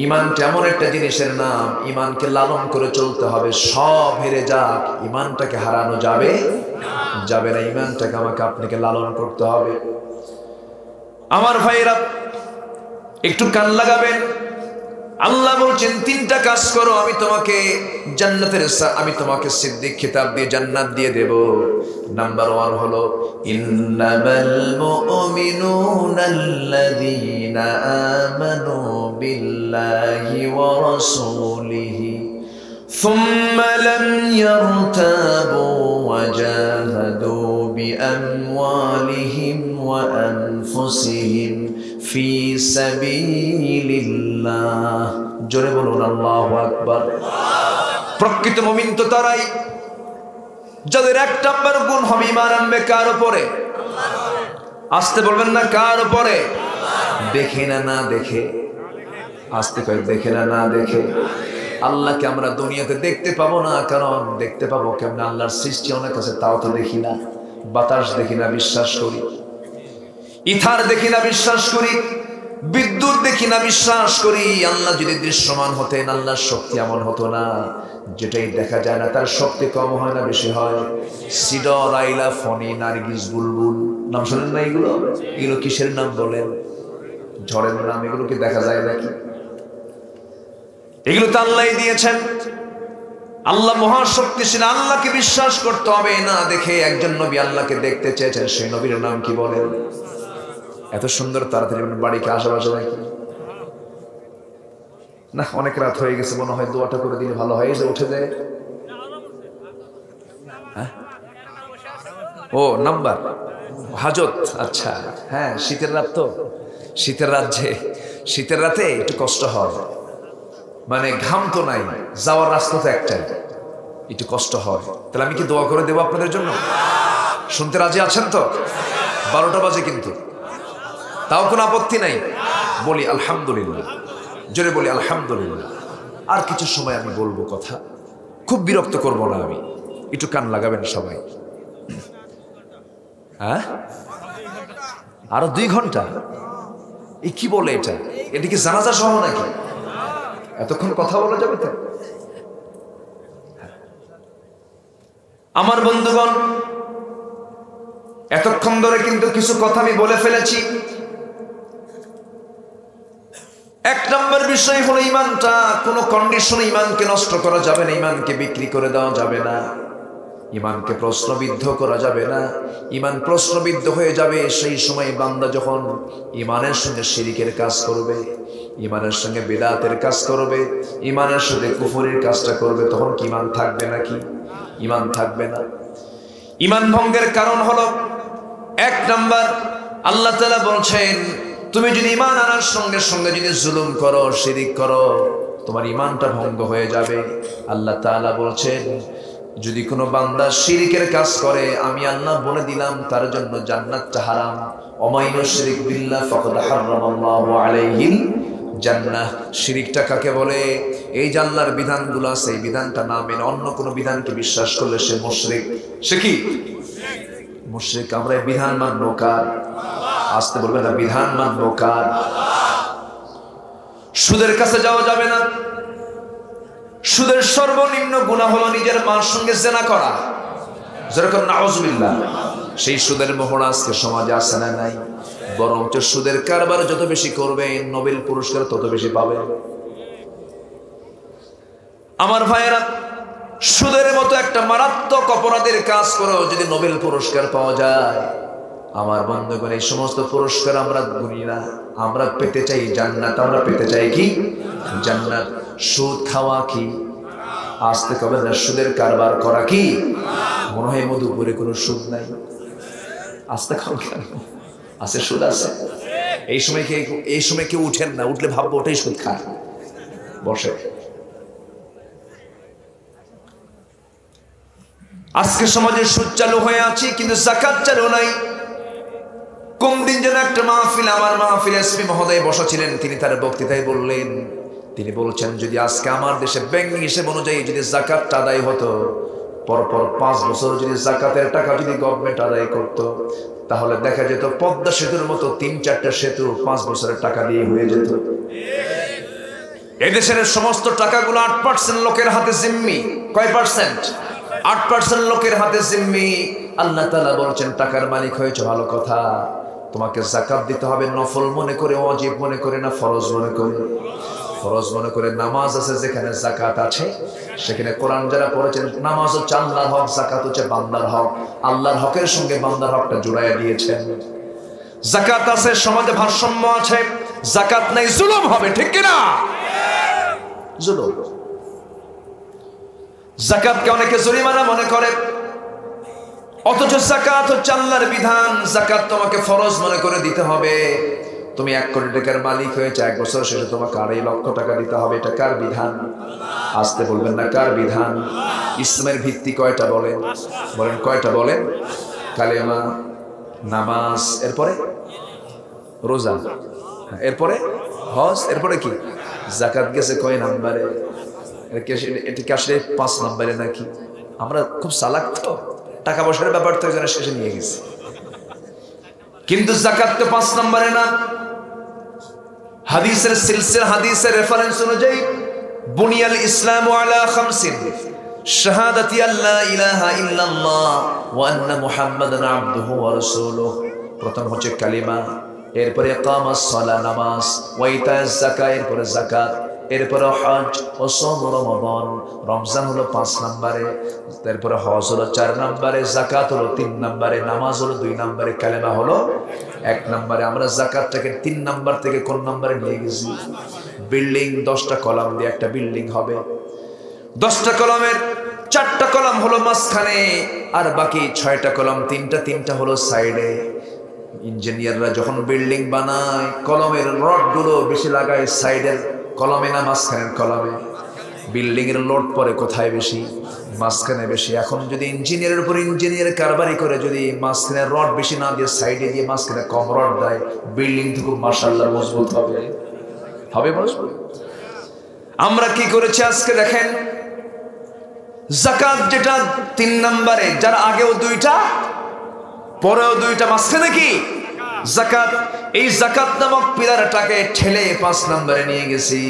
S1: ইমানটা এমন একটা জিনিসের নাম, ইমানকে লালন করে চলতে হবে। সব হেরে যাক, ইমানটাকে হারানো যাবে না। ইমানটাকে আমাকে আপনাকে লালন করতে হবে। আমার ভাইরা একটু কান লাগাবেন। আল্লাহ বলছেন, 3টা কাজ করো, আমি তোমাকে জান্নাতের, আমি তোমাকে সিদ্দিক খেতাব দিয়ে জান্নাত দিয়ে দেব। নাম্বার 1 হলো, ইন্নামাল মুমিনুনাল্লাযীনা আমানু বিল্লাহি ওয়া রাসূলিহি সুম্মা লাম ইয়ারতাবু ওয়া জাহাদু বিআমওয়ালিহিম ওয়া আনফুসিহিম ফি সাবিলিল্লাহ। জোরে বলুন আল্লাহু আকবার। প্রকৃত মুমিন তো তারাই যাদের 1 নম্বর গুণ হবে, ঈমান আনবে কার উপরে? আসতে বলবেন না, কার উপরে? দেখে না দেখে, আসতে কয় দেখে না দেখে। আল্লাহকে আমরা দুনিয়াতে দেখতে পাবো না, কারণ দেখতে পাবো কেমন? আল্লাহর সৃষ্টি অনেক আছে, তাও তো দেখি না। বাতাস দেখি না, বিশ্বাস করি। ইথার দেখি না, বিশ্বাস করি। বিদ্যুৎ দেখি না, বিশ্বাস করি। আল্লাহ যদি দৃশ্যমান হতেন, আল্লাহর শক্তি এমন হতো না। যেটাই দেখা যায় না তার শক্তি কম হয় না বেশি হয়? সিডর, আইলা, ফণি, নার্গিস, বুলবুল, নাম শোনেন না? এগুলো কিসের নাম বলেন? ঝড়ের নাম। এগুলো কি দেখা যায় নাকি? এগুলো তো আল্লাহ দিয়েছেন। আল্লাহ মহাশক্তিশালী। আল্লাহকে বিশ্বাস করতে হবে না দেখে। একজন নবী আল্লাহকে দেখতে চেয়েছেন, সেই নবীর নাম কি বলেন? এত সুন্দর, তাড়াতাড়ি বাড়িকে আশেপাশে নাকি না? অনেক রাত হয়ে গেছে, মনে হয় দোয়াটা করে দিলে ভালো হয়। যে উঠে যায়। ও নাম্বার হাজত। আচ্ছা, হ্যাঁ, শীতের রাত তো, শীতের রাতে একটু কষ্ট হয়। মানে ঘাম তো নাই, যাওয়ার রাস্তা তো একটাই, একটু কষ্ট হয়। তাহলে আমি কি দোয়া করে দেবো আপনাদের জন্য? শুনতে রাজি আছেন তো? 12টা বাজে কিন্তু, তাও কোনো আপত্তি নাই। বলি আলহামদুলিল্লাহ, জোরে বলি আলহামদুলিল্লাহ। আর কিছু সময় আমি বলবো কথা, খুব বিরক্ত করব না আমি। একটু কান লাগাবেন সবাই। হ্যাঁ, আরো 2 ঘন্টা? এই কি বলে এটা? এটা কি জানাজা সহ নাকি? এতক্ষণ কথা বলা যাবে তো? আমার বন্ধুগণ, এতক্ষণ ধরে কিন্তু কিছু কথা আমি বলে ফেলেছি। 1 নম্বর বিষয় হলো ঈমানটা কোনো কন্ডিশনে ঈমানকে নষ্ট করা যাবে না, ঈমানকে বিক্রি করে দেওয়া যাবে না, ঈমানকে প্রশ্নবিদ্ধ করা যাবে না। ঈমান প্রশ্নবিদ্ধ হয়ে যাবে সেই সময় বান্দা যখন ঈমানের সঙ্গে শিরিকের কাজ করবে, ঈমানের সঙ্গে বিদআতের কাজ করবে, ঈমানের সাথে কুফরের কাজটা করবে, তখন কি ঈমান থাকবে নাকি? ঈমান থাকবে না। ঈমান ভঙ্গের কারণ হলো 1 নম্বর, আল্লাহ তাআলা বলছেন, তুমি যদি ঈমান আনার সঙ্গে সঙ্গে যদি জুলুম করো, শিরিক করো, তোমার ঈমানটা ভঙ্গ হয়ে যাবে। আল্লাহ তাআলা বলছেন, যদি কোনো বান্দা শিরকের কাজ করে আমি আল্লাহ বলে দিলাম তার জন্য জান্নাতটা হারাম। ওমাইয়া শিরক বিল্লাহ ফাকাদ হারামাল্লাহু আলাইহিল জান্নাহ। শিরকটা কাকে বলে? এই জান্নার বিধানগুলো আছে এই বিধানটা না মেনে অন্য কোনো বিধানকে বিশ্বাস করলে সে মুশরিক। সে কি মুশরিক? আমরা বিধান মানবো কার? আসতে বলবেন না, বিধান মানবো কার? সুদের কাছে যাওয়া যাবে না। সুদের সর্বনিম্ন গুনাহ হলো নিজের মার সঙ্গে জেনা করা, যেরকম নাউজুবিল্লাহ। সেই সুদের মোহর আজকে সমাজে আছে না নাই? বরঞ্চ সুদের কারবার যত বেশি করবে নোবেল পুরস্কার তত বেশি পাবে। আমার ভাইয়েরা, সুদের মতো একটা মারাত্মক অপরাধের কাজ করেও যদি নোবেল পুরস্কার পাওয়া যায়, আমার বন্ধুগণ এই সমস্ত পুরস্কার আমরা গুনি না। আমরা পেতে চাই জান্নাত। আমরা পেতে চাই কি? জান্নাত। সুদ খাওয়া কি? আসতে কবে না, সুদের কারবার করা কি? মনে হয় মধুপুরে কোনো সুদ নাই। আসতে খাও কেন? আছে, সুদ আছে। এই সময় কেউ উঠেন না, উঠলে ভাববো ওটাই সুদ খায়। বসে। আজকে সমাজে সুদ চালু হয়ে আছে কিন্তু যাকাত চালু নাই। কোন দিন যেন একটা মাহফিল, আমার মাহফিল এসপি মহোদয় বসা ছিলেন, তিনি তার বক্তৃতায় বললেন, তিনি বলছেন যদি আজকে আমার দেশে ব্যাংক হিসেব অনুযায়ী যদি যাকাতটা আদায় হতো, পরপর 5 বছর যদি যাকাতের টাকা যদি গভর্নমেন্ট আদায় করত, তাহলে দেখা যেত পদ্মা সেতুর মতো 3-4টা সেতু 5 বছরের টাকা দিয়ে হয়ে যেত। এদেশের সমস্ত টাকাগুলো 8% লোকের হাতে জিম্মি। কয় পার্সেন্ট? 8% লোকের হাতে জিম্মি। আল্লাহ তাআলা বলছেন টাকার মালিক হয়েছে ভালো কথা, তোমাকে যাকাত দিতে হবে নফল মনে করে, ওয়াজিব মনে করে না ফরজ মনে করে। ফরজ মনে করে। নামাজ আছে যেখানে যাকাত আছে সেখানে কোরআন যারা পড়েছেন, নামাজ হচ্ছে আল্লাহর হক, যাকাত হচ্ছে বান্দার হক। আল্লাহর হকের সঙ্গে বান্দার হকটা জুড়াইয়া দিয়েছেন। যাকাত আছে, সমাজে ভারসাম্য আছে। যাকাত নাই, জুলুম হবে, ঠিক কি না? জুলুম। যাকাতকে অনেকে জরিমানা মনে করে, অথচ যাকাত হচ্ছে আল্লাহর বিধান। যাকাত তোমাকে ফরজ মনে করে দিতে হবে। তুমি 1 কোটি টাকার মালিক হয়েছে, 1 বছর শেষে তোমাকে 2.5 লক্ষ টাকা দিতে হবে। এটা কার বিধান? আসতে বলবেন না, কার বিধান? ইসলামের ভিত্তি কয়টা বলেন? বলেন কয়টা বলেন? কালেমা, নামাজ, এরপরে রোজা, এরপরে হজ, এরপরে কি? যাকাত গেছে কয় নাম্বারে? এটা কি আসলে 5 নাম্বারে নাকি? আমরা খুব চালাক তো, টাকা পয়সার ব্যাপার তো এখানে শেষে নিয়ে গেছি, কিন্তু যাকাত তো 5 নম্বরে না। হাদিসের সিলসিলা, হাদিসের রেফারেন্স অনুযায়ী বুনিয়াল ইসলামু আলা 5 শাহাদাতি আল্লা ইলাহা ইল্লাল্লাহ ওয়া আন্না মুহাম্মাদান আবদুহু ওয়া রাসূলুহু। প্রথম হচ্ছে কালিমা, এরপরে ইকামাস সালাহ নামাজ, ওয়া ইতাজ যাকাত, এরপরে যাকাত, এরপরে হজ ও সওম রমাদান। রমজান হলো 5 নম্বরে, তারপরে হজ হলো 4 নম্বরে, যাকাত হলো 3 নম্বরে, নামাজ হলো 2 নম্বরে, কালেমা হলো 1 নম্বরে। আমরা যাকাতটাকে 3 নম্বর থেকে কোন নম্বরে নিয়ে গেছি? বিল্ডিং 10টা কলাম দিয়ে একটা বিল্ডিং হবে। 10টা কলামের 4টা কলাম হলো মাঝখানে, আর বাকি 6টা কলাম 3টা হলো সাইডে। ইঞ্জিনিয়াররা যখন বিল্ডিং বানায় কলমের রডগুলো বেশি লাগায় সাইডের কলমে না মাঝখানের কলমে? বিল্ডিং এর লোড পরে কোথায় বেশি? মাঝখানে বেশি। এখন যদি ইঞ্জিনিয়ারের উপর ইঞ্জিনিয়ার কারবারি করে যদি মাঝখানে রড বেশি না দিয়ে সাইডে দিয়ে মাঝখানে কম রড দেয়, বিল্ডিং তো খুব মাশাআল্লাহ মজবুত হবে। হবে মজবুত। আমরা কি করেছি আজকে দেখেন, যাকাত যেটা 3 নম্বরে, যার আগেও 2টা পরেও 2টা, মাঝখানে কি? যাকাত। এই যাকাত নামক পিলারটাকে ঠেলে 5 নম্বরে নিয়ে গেছি।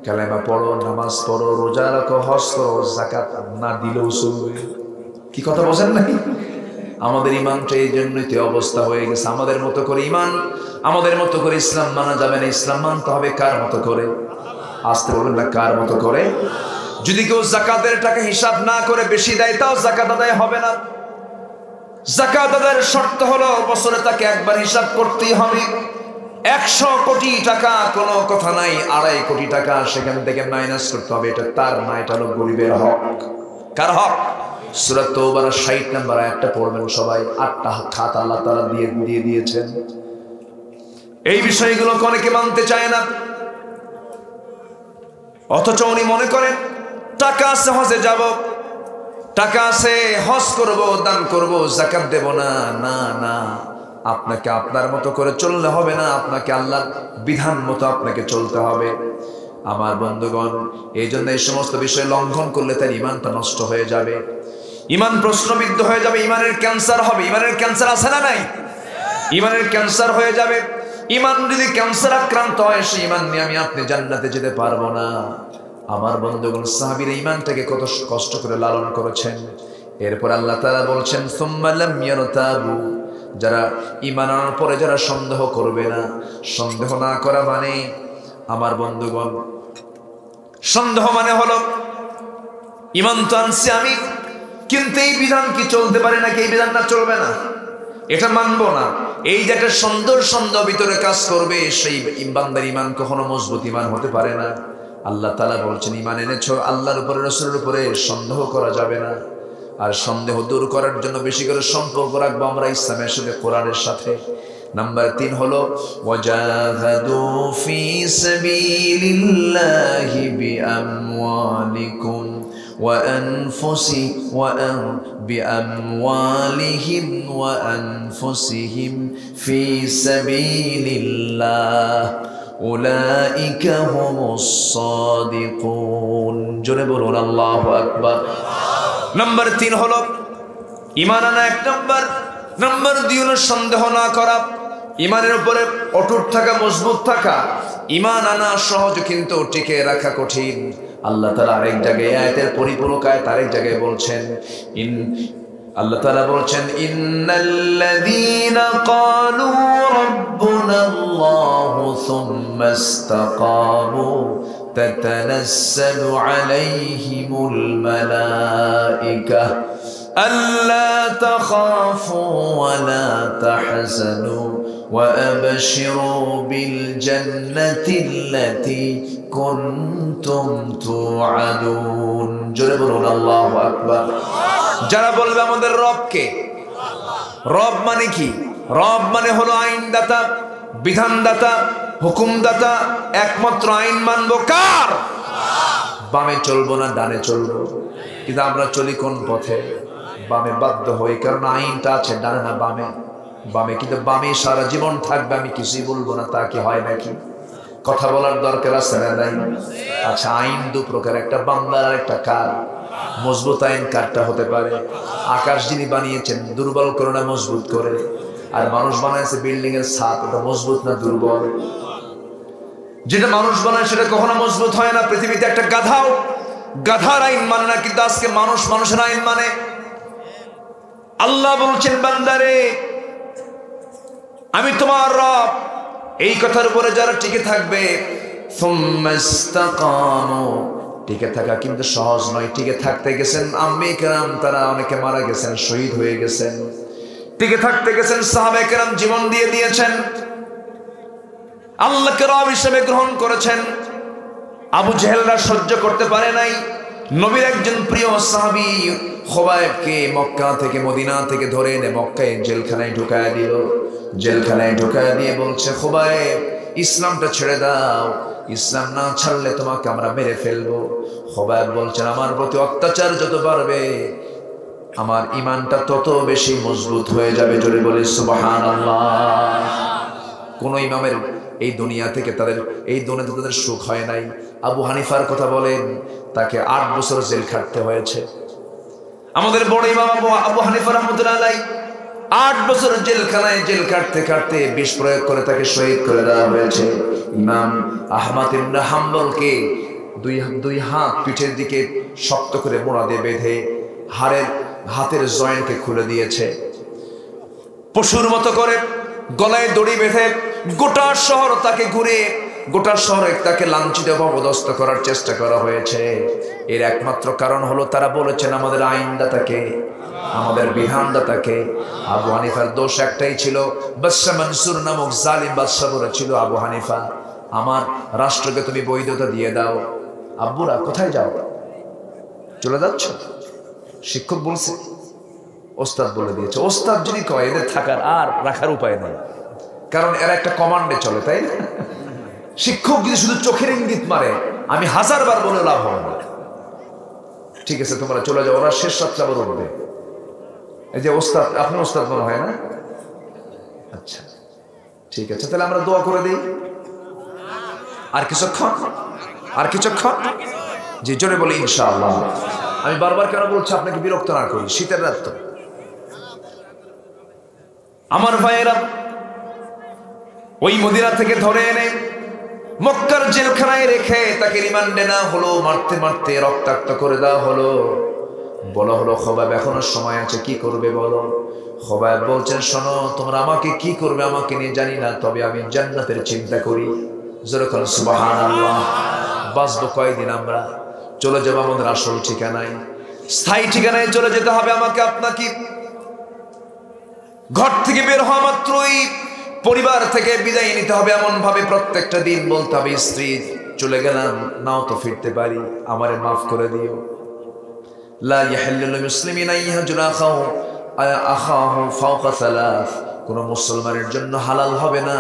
S1: কালেমা পড়ো, নামাজ পড়ো, রোজা রাখো, হজ করো, যাকাত না দিলেও চলবে। কি কথা বোঝেন নাকি? আমাদের ইমানটা এই জন্যই তো অবস্থা হয়ে গেছে। আমাদের মতো করে ইমান, আমাদের মতো করে ইসলাম মানা যাবে না। ইসলাম মানতে হবে কার মতো করে? আসতে বলবেন না, কার মতো করে? যদি কেউ যাকাতের টাকা হিসাব না করে বেশি দেয়, তাও যাকাত আদায় হবে না। যাকাত আদায়ের শর্ত হলো বছরে তাকে একবার হিসাব করতেই হবে। 100 কোটি টাকা, কোনো কথা নাই, 2.5 কোটি টাকা সেখান থেকে মাইনাস করতে হবে। এটা তার না, এটা হলো গরিবের হক। কার হক? সূরা তাওবার 60 নম্বর আয়াতটা পড়বেন সবাই। 8টা খাত আল্লাহ তাআলা দিয়ে দিয়েছেন। এই বিষয়গুলো অনেকে মানতে চায় না, অথচ উনি মনে করেন টাকা আছে হজে যাব, টাকা আছে, হজ করব, দান করব, যাকাত দেব না, না না, আপনাকে আপনার মতো করে চললে হবে না, আপনাকে আল্লাহর বিধান মতো আপনাকে চলতে হবে। আমার বন্ধুগণ, এই জন্য এই সমস্ত বিষয় লঙ্ঘন করলে তার ইমানটা নষ্ট হয়ে যাবে, ইমান প্রশ্নবিদ্ধ হয়ে যাবে, ইমানের ক্যান্সার হবে। ইমানের ক্যান্সার আছে না নাই? ইমানের ক্যান্সার হয়ে যাবে। ইমান যদি ক্যান্সার আক্রান্ত হয়, সেই ইমান নিয়ে আমি আপনি জান্নাতে যেতে পারবো না। আমার বন্ধুগণ, সাহাবীরা ইমানটাকে কত কষ্ট করে লালন করেছেন। এরপর আল্লাহ তাআলা বলছেন, সুম্মা লাম ইয়ারতাবু, যারা ঈমান আনার পরে যারা সন্দেহ করবে না। সন্দেহ না করা মানে, আমার বন্ধুগণ, সন্দেহ মানে হলো ঈমান তো আনছি আমি, কিন্তু এই বিধান কি চলতে পারে নাকি, এই বিধানটা চলবে না, এটা মানবো না, এই যে একটা সন্দেহ ভিতরে কাজ করবে, সেই বান্দার ঈমান কখনো মজবুত ঈমান হতে পারে না। আল্লাহ তাআলা বলছেন, ঈমান এনেছো, আল্লাহর উপরে, রাসূলের উপরে সন্দেহ করা যাবে না। আর সন্দেহ দূর করার জন্য বেশি করে সম্পর্ক রাখবো আমরা ইসলামের সাথে, কোরআনের সাথে। নাম্বার 3 হলো ওয়াজাহাদু ফি সাবিলিল্লাহি বিআমওয়ালিকুম ওয়া বিআমওয়ালিহিম ওয়া আনফুসিহিম ফি সাবিলিল্লাহ উলাইকা হুমুস সাদিকুন। জোরে বলুন আল্লাহু আকবার। নাম্বার 3 হলো ঈমান আনা, 1 নাম্বার। নাম্বার 2 হলো সন্দেহ না করা, ঈমানের উপরে অটুট থাকা, মজবুত থাকা। ঈমান আনা সহজ, কিন্তু টিকে রাখা কঠিন। আল্লাহ তাআলা আরেক জায়গায় আয়াতের পরিপূরক আয়াত আরেক জায়গায় বলছেন, আল্লাহ তাআলা বলছেন, ইন্নাল্লাযীনা ক্বালু রাব্বুনাল্লাহু সুম্মা ইসতাকামু তাতানাসসালু আলাইহিমুল মালায়েকা আল্লা তাখাফু ওয়া লা তাহজানু ওয়া আবশিরু বিল জান্নাতিল্লাতী কুনতুম তুআদুন। জোরে বলুন আল্লাহু আকবার। যারা বলবে আমাদের রবকে, রব মানে কি? রব মানে হলো আইনদাতা, বিধানদাতা, হুকুমদাতা। একমাত্র আইন মানবো কার? বামে চলবো না ডানে চলবো। কিন্তু আমরা চলি কোন পথে? বামে বাধ্য হই, কারণ আইনটা আছে ডানে না বামে। বামে, কিন্তু বামে সারা জীবন থাকবে, আমি কিছুই বলবো না, তা কি হয় নাকি? কথা বলার দরকার আছে না নাই? আচ্ছা, আইন 2 প্রকার, একটা বান্দার আর একটা কার। মজবুত আইন কারটা হতে পারে? আকাশ যিনি বানিয়েছেন দুর্বল করে না মজবুত করে। আর মানুষ বানাইছে বিল্ডিং এর ছাদ, ওটা মজবুত না দুর্বল? যেটা মানুষ বানায় সেটা কখনো মজবুত হয় না। পৃথিবীতে একটা গাধাও গাধার আইন মানে না, কিন্তু আজকে মানুষ মানুষের আইন মানে। আল্লাহ বলছেন, বান্দারে আমি তোমার রব। এই কথার উপরে যারা টিকে থাকবে, সুম্মা ইসতাকামু, টিকে থাকা কিন্তু সহজ নয়। টিকে থাকতে গেছেন আম্মায়ে কেরাম, তারা অনেকে মারা গেছেন, শহীদ হয়ে গেছেন। টিকে থাকতে গেছেন সাহাবায়ে কেরাম, জীবন দিয়ে দিয়েছেন, আল্লাহকে রব হিসেবে গ্রহণ করেছেন। আবু জেহেলরা সহ্য করতে পারে নাই। নবীর একজন প্রিয় সাহাবী খুবাইবকে মক্কা থেকে, মদিনা থেকে ধরে এনে মক্কায় জেলখানায় ঢুকায় দিল। জেলখানায় ঢুকায় দিয়ে বলছে, খুবাইব ইসলামটা ছেড়ে দাও, ইসলাম না ছাড়লে তোমাকে আমরা মেরে ফেলবো। খুবাইব বলছেন, আমার প্রতি অত্যাচার যত বাড়বে আমার ঈমানটা তত বেশি মজবুত হয়ে যাবে। জোরে বলে সুবহানাল্লাহ। কোন ইমামের এই দুনিয়া থেকে তাদের সুখ হয় নাই। আবু হানিফার কথা বলেন, তাকে 8 বছর জেল খাটতে হয়েছে। আমাদের বড় ইমাম আবু হানিফা রাহমাতুল্লাহ আলাইহি 8 বছর জেলখানায় জেল কাটতে কাটতে বিষ প্রয়োগ করে তাকে শহীদ করে দেওয়া হয়েছে। ইমাম আহমদ ইবনে হাম্বলকে দুই হাত পিঠের দিকে শক্ত করে মোড়া দিয়ে বেঁধে হাতের জয়েন্টকে খুলে দিয়েছে। পশুর মতো করে গলায় দড়ি বেঁধে গোটা শহর তাকে ঘুরে, গোটা শহরে তাকে লাঞ্ছিত এবং অপদস্থ করার চেষ্টা করা হয়েছে। এর একমাত্র কারণ হলো তারা বলেছেন আমাদের আইনদাতাকে, আমাদের বিধানদাতাকে। আবু হানিফার দোষ একটাই ছিল, বাদশা মনসুর নামক জালিম বাদশা বলেছিল, আবু হানিফা আমার রাষ্ট্রকে তুমি বৈধতা দিয়ে দাও। আব্বুরা কোথায় যাও? চলে যাচ্ছ? শিক্ষক বলছে, ওস্তাদ বলে দিয়েছে। ওস্তাদ যদি কয়, এদের থাকার আর রাখার উপায় নেই, কারণ এরা একটা কমান্ডে চলে, তাই না? শিক্ষক যদি শুধু চোখের ইঙ্গিত মারে, আমি 1000 বার বলে লাভ হবে না। ঠিক আছে তোমরা চলে যাও, ওরা শেষ রাত্রে আবার উঠবে। এই যে ওস্তাদ, আপনি ওস্তাদ মনে হয় না? আচ্ছা ঠিক আছে, তাহলে আমরা দোয়া করে দিই। আর কিছুক্ষণ জি জোরে বলি ইনশাআল্লাহ। আমি বারবার কেন বলছি আপনাকে বিরক্ত না করি, শীতের রাত তো। আমার ভাইয়েরা, ওই মদিনা থেকে ধরে এনে মক্কার জেলখানায় রেখে তাকে রিমান্ডে না হলো, মারতে মারতে রক্তাক্ত করে দেওয়া হলো। বলা হলো খবাব এখনো সময় আছে, কি করবে বলো? খবাব বলছেন শোনো, তোমরা আমাকে কি করবে আমাকে নিয়ে জানি না, তবে আমি জান্নাতের চিন্তা করি। জোরে বলেন সুবহানাল্লাহ। বাঁচবো কয়দিন আমরা, চলে যাবো আমাদের আসল ঠিকানায়, স্থায়ী ঠিকানায় চলে যেতে হবে আমাকে আপনাকে। ঘর থেকে বের হওয়া মাত্রই পরিবার থেকে বিদায় নিতে হবে, এমন ভাবে প্রত্যেকটা দিন বলতে হবে স্ত্রী চলে গেলাম, নাও তো ফিরতে পারি, আমারে মাফ করে দিও। লা ইয়াহিল্লু লিল মুসলিমিন আন ইয়াহজুরা আখাহু ফাওকা সালাস, কোন মুসলমানের জন্য হালাল হবে না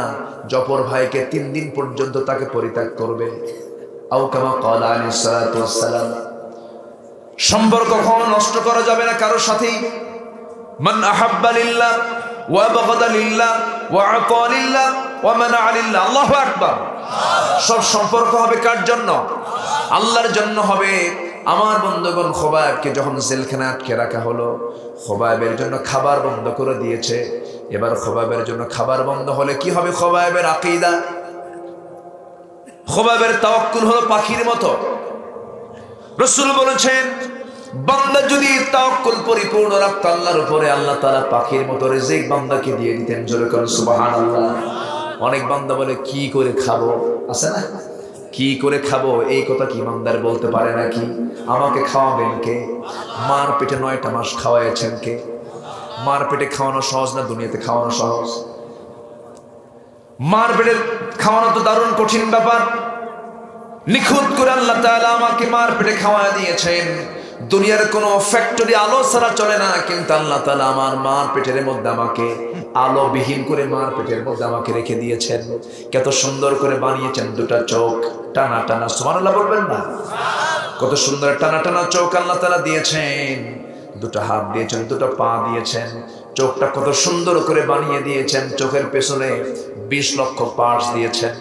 S1: জপর ভাইকে 3 দিন পর্যন্ত তাকে পরিত্যাগ করবে। আও কামা ক্বালা আলাইহিস সালাতু ওয়াস সালাম। সম্পর্ক কখনো নষ্ট করা যাবে না কারোর সাথেই। মান আহাব্বা লিল্লাহ ওয়া বাগাদা লিল্লাহ ওয়া আতা লিল্লাহ ওয়া মানা লিল্লাহ। আল্লাহু আকবার। সব সম্পর্ক হবে কার জন্য? আল্লাহর জন্য হবে। আমার বন্ধুগণ, খোবাইবকে যখন জেলখানায় আটকে রাখা হলো, খোবাইবের জন্য খাবার বন্ধ করে দিয়েছে। এবার খোবাইবের জন্য খাবার বন্ধ হলে কি হবে? খোবাইবের আকীদা, খোবাইবের তাওয়াক্কুল হলো পাখির মতো। রাসূল বলেছেন, বান্দা যদি তাওয়াক্কুল পরিপূর্ণ রাখত আল্লাহর উপরে, আল্লাহ তাআলা পাখির মতো রিজিক বান্দাকে দিয়ে দিতেন। জোরে করে সুবহানাল্লাহ। অনেক বান্দা বলে কি করে খাবো, আছে না? কি করে খাবো এই কথা কি ইমানদার বলতে পারে নাকি? আমাকে খাওয়াবেন কে? মার পেটে 9টা মাস খাওয়াইছেন কে? মার পেটে খাওয়ানো সহজ না দুনিয়াতে খাওয়ানো সহজ? মার পেটে খাওয়ানো তো দারুণ কঠিন ব্যাপার। নিখুঁত করে আল্লাহ তাআলা আমাকে মার পেটে খাওয়া দিয়েছেন। দুনিয়ার কোনো ফ্যাক্টরি আলো ছাড়া চলে না, কিন্তু আল্লাহ তাআলা আমার মার পেটের মধ্যে আমাকে আলো বিহীন করে মার পেটের মধ্যে আমাকে রেখে দিয়েছেন। কত সুন্দর করে বানিয়েছেন, 2টা চোখ টানা টানা, সুবহানাল্লাহ বলবেন না? কত সুন্দর টানা টানা চোখ আল্লাহ তাআলা দিয়েছেন। 2টা হাত দিয়েছেন, 2টা পা দিয়েছেন, চোখটা কত সুন্দর করে বানিয়ে দিয়েছেন। চোখের পেছনে 20 লক্ষ পার্টস দিয়েছেন।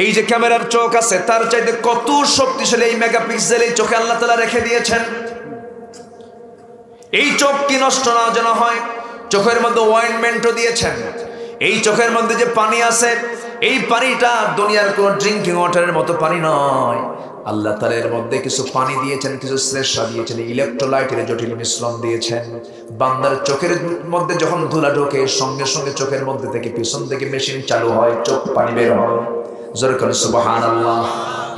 S1: এই যে ক্যামেরার চোখ আছে তার চাইতে কত শক্তিশালী এই মেগাপিক্সেল এই চোখে আল্লাহ তাআলা রেখে দিয়েছেন। এই চোখ কি নষ্ট না যেন হয়, চোখের মধ্যে অয়েন্টমেন্টও দিয়েছেন। এই চোখের মধ্যে যে পানি আছে, এই পানিটা দুনিয়ার কোন ড্রিঙ্কিং ওয়াটারের মতো পানি নয়। আল্লাহ তাআলা এর মধ্যে কিছু পানি দিয়েছেন, কিছু শ্লেষ্মা দিয়েছেন, ইলেকট্রোলাইটের জটিল মিশ্রণ দিয়েছেন। বান্দার চোখের মধ্যে যখন ধুলা ঢোকে, সঙ্গে সঙ্গে চোখের মধ্যে থেকে পিছন থেকে মেশিন চালু হয়, চোখ পানি বের হয়। জোরে করে সুবহানাল্লাহ।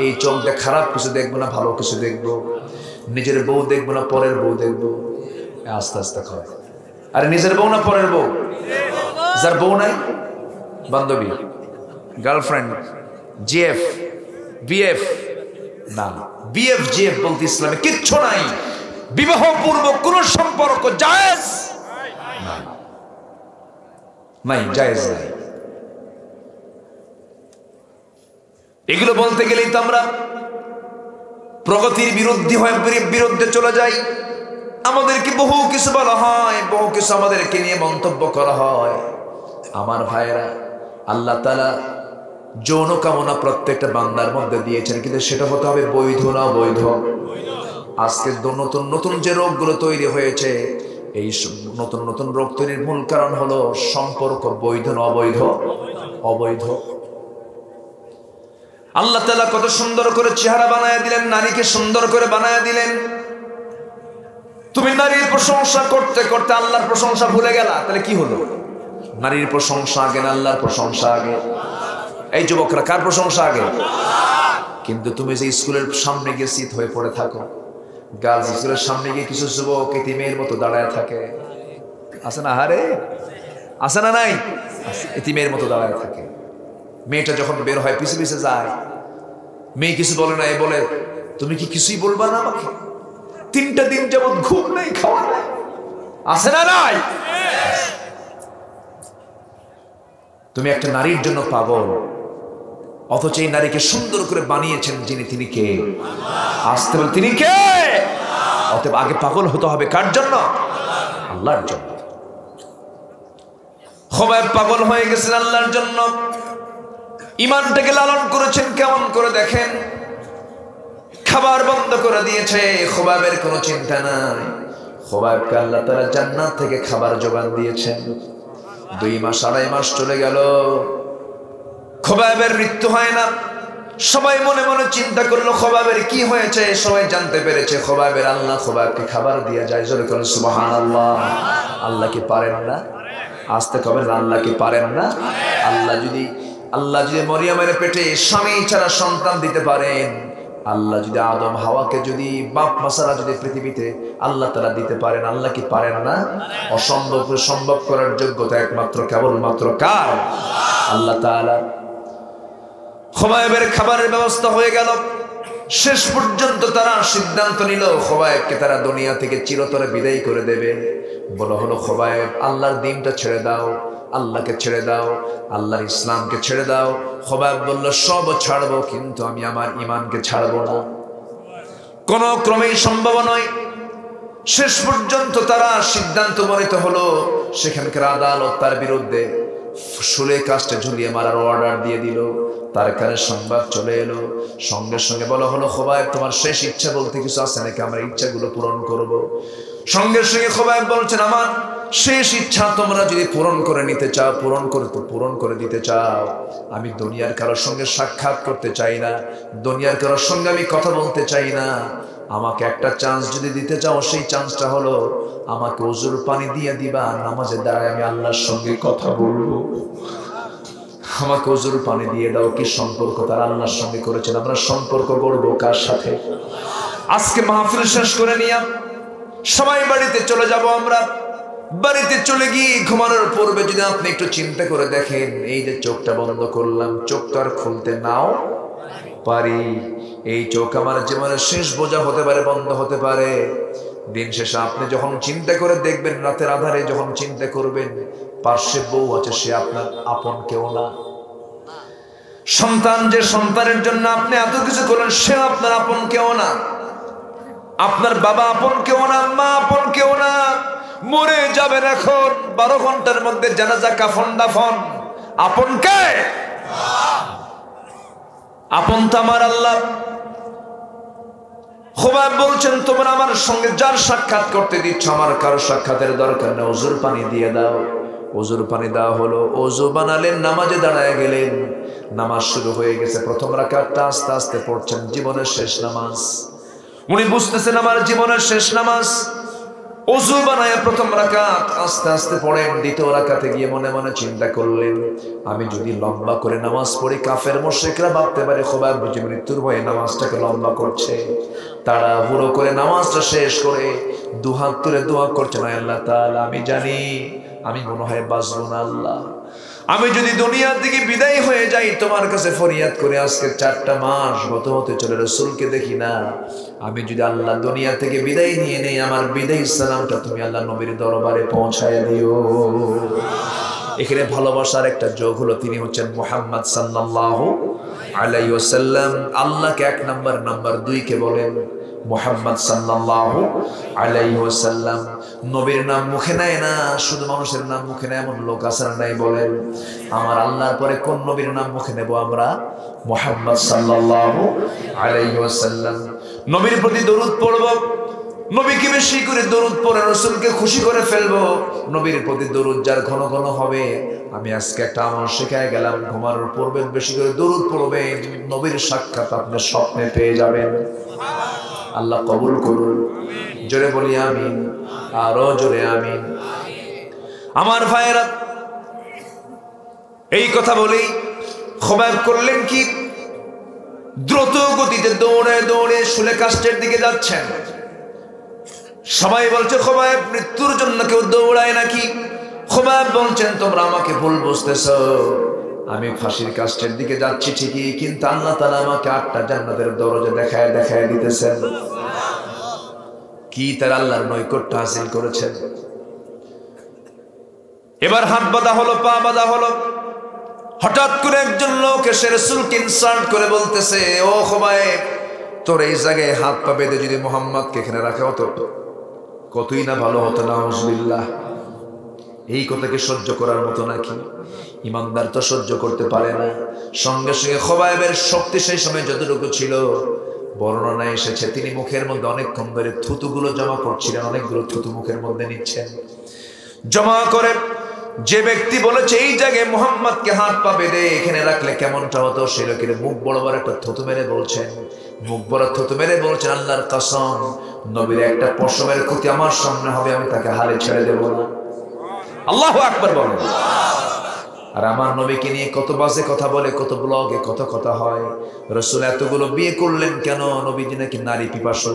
S1: এই চোখ দিয়ে খারাপ কিছু দেখবো না, ভালো কিছু দেখবো। নিজের বউ দেখবো না, পরের বউ দেখবো। আস্তে আস্তে খায়। আরে নিজের বউ না পরের বউ? যার বউ নাই, বান্ধবী, গার্লফ্রেন্ড, জিএফ, বিএফ না, বিএফ জিএফ বলতে ইসলামে কিচ্ছু নাই। বিবাহ পূর্ব কোন সম্পর্ক জায়েজ নাই, জায়েজ নাই। এগুলো বলতে গেলেই তো আমরা প্রগতির বিরুদ্ধে চলে যাই। আমাদেরকে বহু কিছু বলা হয়, বহু কিছু আমাদেরকে নিয়ে মন্তব্য করা হয়। আমার ভাইয়েরা, আল্লাহ তাআলা যৌন কামনা প্রত্যেকটা বান্দার মধ্যে দিয়েছেন, কিন্তু সেটা হতে হবে বৈধ না অবৈধ। আজকে নতুন নতুন যে রোগগুলো তৈরি হয়েছে, এই নতুন নতুন রোগ তৈরির মূল কারণ হলো সম্পর্ক বৈধ না অবৈধ? অবৈধ। আল্লাহ তাআলা কত সুন্দর করে চেহারা বানায় দিলেন, নারীকে সুন্দর করে বানায় দিলেন। তুমি নারীর প্রশংসা করতে করতে আল্লাহর প্রশংসা ভুলে গেলা, তাহলে কি হলো? নারীর প্রশংসা আগে না আল্লাহর প্রশংসা আগে? এই যুবকরা, কার প্রশংসা আগে? কিন্তু তুমি যে স্কুলের সামনে গিয়ে শীত হয়ে পড়ে থাকো, গার্লস স্কুলের সামনে গিয়ে কিছু যুবক এতিমের মতো দাঁড়ায় থাকে, আছে না? হারে আছে না? নাই, এতিমের মতো দাঁড়ায় থাকে। মেয়েটা যখন বের হয় পিছে পিছে যায়, মেয়ে কিছু বলে না, এ বলে তুমি কি কিছুই বলবা না আমাকে? 3টা দিন যাবত ঘুম নেই, খাওয়া নাই, আছে না? নাই। তুমি একটা নারীর জন্য পাগল, অথচ এই নারীকে সুন্দর করে বানিয়েছেন যিনি, তিনি কে? আসতে বল, তিনি কে? অতএব আগে পাগল হতে হবে কার জন্য? আল্লাহর জন্য। খোবাইব পাগল হয়ে গেছেন আল্লাহর জন্য, ইমানটাকে লালন করেছেন কেমন করে দেখেন। খাবার বন্ধ করে দিয়েছে, খোবাইবের কোনো চিন্তা নাই। খোবাইবকে আল্লাহ তাআলা জান্নাত থেকে খাবার জোগান দিয়েছেন। 2 মাস 2.5 মাস চলে গেল, খোবাইবের মৃত্যু হয় না। সবাই মনে মনে চিন্তা করলো খোবাইবের কি হয়েছে। সবাই জানতে পেরেছে খোবাইবের আল্লাহ খোবাইবকে খাবার দিয়ে যায়। জোরে করে সুবহানাল্লাহ। আল্লাহ কি পারেন না? আসতে কবেন আল্লাহ কি পারেন না? আল্লাহ যদি মরিয়মের পেটে স্বামী ছাড়া সন্তান দিতে পারেন, আল্লাহ যদি আদম হাওয়াকে যদি বাপ মাসারা যদি পৃথিবীতে আল্লাহ তাআলা দিতে পারেন, আল্লাহ কি পারেন না? অসম্ভবকে সম্ভব করার যোগ্যতা একমাত্র কেবলমাত্র কার? আল্লাহ তাআলা। খোবাইবের খাবারের ব্যবস্থা হয়ে গেল। শেষ পর্যন্ত তারা সিদ্ধান্ত নিল খোবাইবকে তারা দুনিয়া থেকে চিরতরে বিদায় করে দেবে। বলা হলো খোবাইব আল্লাহর দ্বীনটা ছেড়ে দাও, আল্লাহকে ছেড়ে দাও, আল্লাহর ইসলামকে ছেড়ে দাও। খোবাইব বলল সব ছাড়বো, কিন্তু আমি আমার ঈমানকে ছাড়বো না, কোন ক্রমেই সম্ভব নয়। শেষ পর্যন্ত তারা সিদ্ধান্ত উপনীত হলো, সেখানকার আদালত তার বিরুদ্ধে শুলে কাস্টে ঝুলিয়ে মারার অর্ডার দিয়ে দিল। তার কানে সংবাদ চলে এলো, সঙ্গে সঙ্গে বলা হলো খোবাইব তোমার শেষ ইচ্ছা বলতে কিছু আছে নাকি? আমরা ইচ্ছাগুলো পূরণ করব। সঙ্গে সঙ্গে খোবাইব বলছেন আমার শেষ ইচ্ছা তোমরা যদি পূরণ করে নিতে চাও, পূরণ করে দিতে চাও, আমি দুনিয়ার কারোর সঙ্গে সাক্ষাৎ করতে চাই না, দুনিয়ার কারোর সঙ্গে আমি কথা বলতে চাই না। আমাকে একটা চান্স যদি দিতে চাও, সেই চান্সটা হলো আমাকে ওযুর পানি দিয়ে দিবা, নামাজে দাঁড়ায় আমি আল্লাহর সঙ্গে কথা বলবো। আমাকে ওযুর পানি দিয়ে দাও। কি সম্পর্ক তার আল্লাহর সঙ্গে করেছেন, আমরা সম্পর্ক করবো কার সাথে? আজকে মাহফিল শেষ করে নিয়ে সবাই বাড়িতে চলে যাব। আমরা বাড়িতে চলে গিয়ে ঘুমানোর পূর্বে যদি আপনি একটু চিন্তা করে দেখেন, এই যে চোখটা বন্ধ করলাম, চোখ তো আর খুলতে নাও পারি। এই চোখ আমার জীবনের শেষ বোঝা হতে পারে, বন্ধ হতে পারে। দিন শেষে আপনি যখন চিন্তা করে দেখবেন, রাতের আধারে যখন চিন্তা করবেন, পার্শ্বে বউ আছে, সে আপনার আপন কেউ না। সন্তান, যে সন্তানের জন্য আপনি এত কিছু করলেন, সে আপনার আপন কেউ না। আপনার বাবা আপন কেউ না, মা আপন কেউ না। মরে যাবেন এখন, 12 ঘন্টার মধ্যে জানাজা, কাফন, দাফন। আপন কে? আপন তো আমার আল্লাহ। খোবাইব বলছেন তোমরা আমার সঙ্গে যার সাক্ষাৎ করতে দিচ্ছ, আমার কারো সাক্ষাতের দরকার নেই, ওযুর পানি দিয়ে দাও। ওযুর পানি দেওয়া হলো, ওযু বানালেন, নামাজে দাঁড়ায় গেলেন। নামাজ শুরু হয়ে গেছে। প্রথম রাকাতটা আস্তে আস্তে পড়ছেন, জীবনের শেষ নামাজ। উনি বুঝতেছেন আমার জীবনের শেষ নামাজ। ওযু বানায় প্রথম রাকাত আস্তে আস্তে পড়েন। দ্বিতীয় রাকাতে গিয়ে মনে মনে চিন্তা করলেন, আমি যদি লম্বা করে নামাজ পড়ি, কাফের মুশরিকরা ভাবতে পারে খোবাইব বুঝি মৃত্যুর ভয়ে নামাজটাকে লম্বা করছে। তাড়াহুড়ো করে নামাজটা শেষ করে দুহাত তুলে দোয়া করছেন, আল্লাহ তাআলা আমি জানি আমি মনে হয় বাঁচবো না। আল্লাহ আমি যদি দুনিয়া থেকে বিদায় হয়ে যাই, তোমার কাছে ফরিয়াদ করে আজকে 4টা মাস হতে চলে রাসূলকে দেখি না। আমি যদি আল্লাহ দুনিয়া থেকে বিদায় নিয়ে নেই, আমার বিদায় সালামটা তুমি আল্লাহ নবীর দরবারে পৌঁছায় দিও। এখানে ভালোবাসার একটা যোগ হলো, তিনি হচ্ছেন মুহাম্মদ সাল্লাল্লাহু আলাইহি ওয়াসাল্লাম। আল্লাহকে 1 নাম্বার, নাম্বার 2 কে বলেন মুহাম্মদ সাল্লাল্লাহু আলাইহি ওয়াসাল্লাম। নবীর নাম মুখে নেয় না, শুধু মানুষের নাম মুখে নেয় এমন লোক আছে না নাই? বলেন আমার আল্লাহর পরে কোন নবীর নাম মুখে নেব আমরা? মুহাম্মদ সাল্লাল্লাহু আলাইহি ওয়াসাল্লাম। নবীর প্রতি দরুদ পড়ব, নবীকে বেশি করে দরুদ পড়ে রাসূলকে খুশি করে ফেলবো। নবীর প্রতি দরুদ যার ঘন ঘন হবে, আমি আজকে একটা আমল শেখায় গেলাম, ঘুমানোর পূর্বে বেশি করে দরুদ পড়বেন, নবীর সাক্ষাৎ আপনি স্বপ্নে পেয়ে যাবেন। আল্লাহ কবুল করুন। জোরে বলি আমিন, আরো জোরে আমিন। আমার ভাইয়েরা, এই কথা বলেই খোবাইব করলেন কি, দ্রুত গতিতে দৌড়ে দৌড়ে শুলে কাষ্টের দিকে যাচ্ছেন। সবাই বলছে খোবাইব মৃত্যুর জন্য কেউ দৌড়ায় নাকি? খোবাইব বলছেন তোমরা আমাকে ভুল বুঝতেছো, আমি ফাঁসির কাষ্টের দিকে যাচ্ছি ঠিকই, কিন্তু আল্লাহ তাআলা আমাকে 8টা জান্নাতের দরজা দেখায় দেখায় দিতেছেন। কি তার আল্লাহর নৈকট্য হাসিল করেছেন। এবার হাত বাঁধা হলো, পা বাঁধা হলো, হঠাৎ করে একজন লোক এসে রাসূলকে ইনসাল্ট করে বলতেছে, ও খুবাইব, তোর এই জায়গায় হাত পা বেঁধে যদি মুহাম্মদকে এখানে রাখা হতো কতই না ভালো হতো। নাউজুবিল্লাহ। এই কথাকে সহ্য করার মতো নাকি? ইমানদার তো সহ্য করতে পারে না। সঙ্গে সঙ্গে খুবাইবের শক্তি সেই সময় যতটুকু ছিল, বর্ণনায় এসেছে তিনি মুখের মধ্যে অনেকক্ষণ ধরে থুতুগুলো জমা করছিলেন, অনেকগুলো থুতু মুখের মধ্যে নিচ্ছেন। জমা করে যে ব্যক্তি বলেছে এই জায়গায় মুহাম্মদকে হাত পা বেঁধে এখানে রাখলে কেমনটা হতো, সে লোকের মুখ বড় বড় একটা থুতু মেরে বলছেন, মুখ বড় থুতু মেরে বলছেন, আল্লাহর কসম, নবীর একটা পশমের ক্ষতি আমার সামনে হবে, আমি তাকে হালে ছেড়ে দেব না। আল্লাহু আকবার বলেন। আর আমার নবীকে নিয়ে কত বাজে কথা বলে, কত ব্লগে কত কথা হয়। রাসূল এতগুলো বিয়ে করলেন কেন? নবীজি নাকি নারী পিপাসু।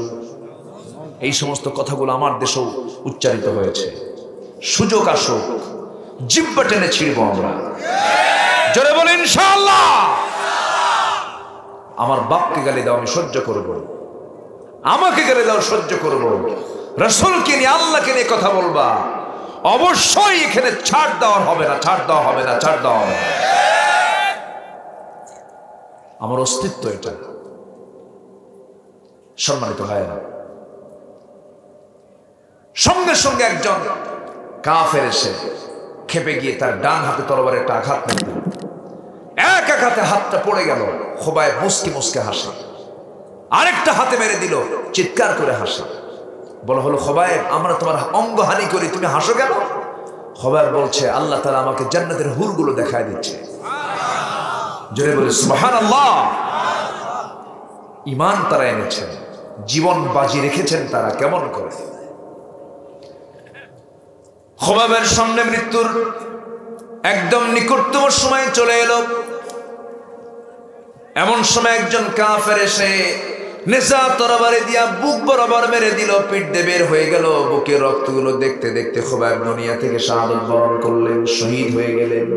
S1: এই সমস্ত কথাগুলো আমার দেশেও উচ্চারিত হয়েছে। সুযোগ আসুক, জিহ্বা টেনে ছিড়ব আমরা। জোরে বলেন ইনশাআল্লাহ। আমার বাপকে গালি দাও আমি সহ্য করব, আমাকে গালি দাও সহ্য করব। রাসূলকে নিয়ে আল্লাহকে নিয়ে কথা বলবা, অবশ্যই এখানে ছাড় দেওয়া হবে না, ছাড় দেওয়া হবে না, ছাড় দেওয়া হবে না। আমার অস্তিত্ব এটা। সম্মানিত ভাইরা, সঙ্গে সঙ্গে একজন কাফের এসে খেপে গিয়ে তার ডান হাতে তরবারে একটা আঘাত মেরে দিল। এক আঘাতে হাতটা পড়ে গেল। খুবাইব মুসকি মুসকে হাসে। আরেকটা হাতে মেরে দিল, চিৎকার করে হাসে। বলা হলো, খুবাইব, আমরা তোমার অঙ্গহানি করি, তুমি হাসো কেন? খুবাইব বলছে, আল্লাহ তাআলা আমাকে জান্নাতের হুরগুলো দেখায় দিচ্ছে। জোরে বলে সুবহানাল্লাহ। ঈমান তারা এনেছেন, জীবন বাজি রেখেছেন তারা। কেমন করে? খুবাইবের সামনে মৃত্যুর একদম নিকটতম সময় চলে এলো। এমন সময় একজন কাফের এসে নেজা তরবারি দিয়া বুক বরাবর মেরে দিল, পিঠ দিয়ে বের হয়ে গেল। বুকের রক্তগুলো দেখতে দেখতে খুবাইব দুনিয়া থেকে শাহাদাত বরণ করলেন, শহীদ হয়ে গেলেন।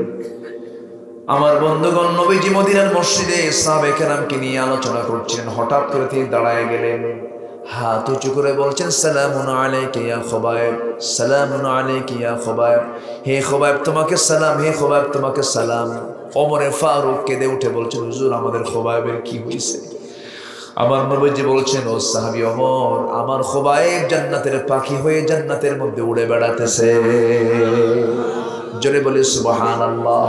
S1: আমার বন্ধুগণ, নবীজি মদিনার মসজিদে সাহাবায়ে কেরামকে নিয়ে আলোচনা করছিলেন। হঠাৎ করে তিনি দাঁড়ায় গেলেন, হাত উঁচু করে বলছেন, সালামুন আলাইকা ইয়া খুবাইব, সালামুন আলাইকা ইয়া খুবাইব। হে খুবাইব তোমাকে সালাম, হে খুবাইব তোমাকে সালাম। ওমরে ফারুক কেঁদে উঠে বলছেন, হুজুর আমাদের খুবাইবের কি হয়েছে? আমার নবীজি বলছেন, ও সাহাবী ওমর, আমার খুবাইব জান্নাতের পাখি হয়ে জান্নাতের মধ্যে উড়ে বেড়াতেছে। জোরে বলি সুবহানাল্লাহ,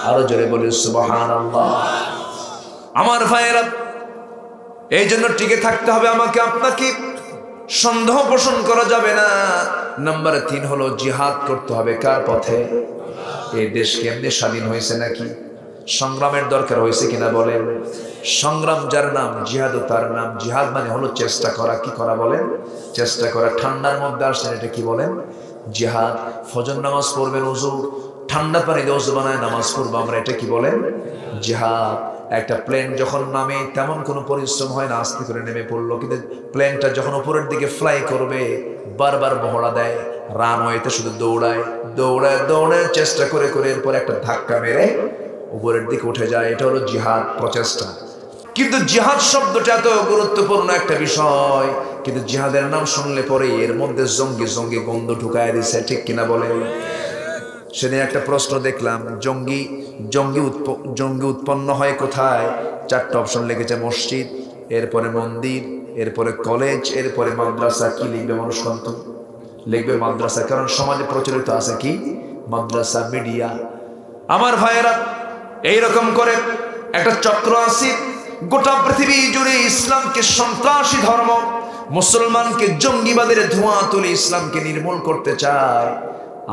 S1: আরো জোরে বলি সুবহানাল্লাহ। আমার ভাইয়েরা, এই জন্য টিকে থাকতে হবে আমাকে আপনাকে। সন্দেহ পোষণ করা যাবে না। নাম্বার 3 হলো জিহাদ করতে হবে। কার পথে? এই দেশ কি এমনি স্বাধীন হয়েছে নাকি? সংগ্রামের দরকার হয়েছে কিনা বলেন? সংগ্রাম যার নাম, জিহাদও তার নাম। জিহাদ মানে হলো চেষ্টা করা। কি করা বলেন? চেষ্টা করা। ঠান্ডার মধ্যে আসছেন, এটা কি বলেন? জিহাদ। ফজর নামাজ পড়বেন, ওযু ঠান্ডা পানি দিয়ে ওযু বানায় নামাজ পড়বো আমরা, এটা কি বলেন? জিহাদ। একটা প্লেন যখন নামে তেমন কোনো পরিশ্রম হয় না, আস্তে করে নেমে পড়লো। কিন্তু প্লেনটা যখন উপরের দিকে ফ্লাই করবে, বারবার মহড়া দেয়, রানওয়েতে শুধু দৌড়ায় দৌড়ায় দৌড়ায়, চেষ্টা করে করে এরপর একটা ধাক্কা মেরে উপরের দিকে উঠে যায়। এটা হলো জিহাদ, প্রচেষ্টা। কিন্তু জিহাদ শব্দটা এত গুরুত্বপূর্ণ একটা বিষয়, কিন্তু জিহাদের নাম শুনলে পরে এর মধ্যে জঙ্গি জঙ্গি গন্ধ ঢুকায় দিছে। ঠিক কিনা বলেন? সেদিন একটা প্রশ্ন দেখলাম, জঙ্গি উৎপন্ন হয় কোথায়? 4টা অপশন লিখেছে, মসজিদ, এরপরে মন্দির, এরপরে কলেজ, এরপরে মাদ্রাসা। কি লিখবে মানুষ? কিন্তু লিখবে মাদ্রাসা, কারণ সমাজে প্রচলিত আছে কি? মাদ্রাসা, মিডিয়া। আমার ভাইয়েরা, এইরকম করে একটা চক্র আছে গোটা পৃথিবী জুড়ে। ইসলামকে সন্ত্রাসী ধর্ম, মুসলমানকে জঙ্গিবাদের ধোঁয়া তুলে ইসলামকে নির্মূল করতে চায়।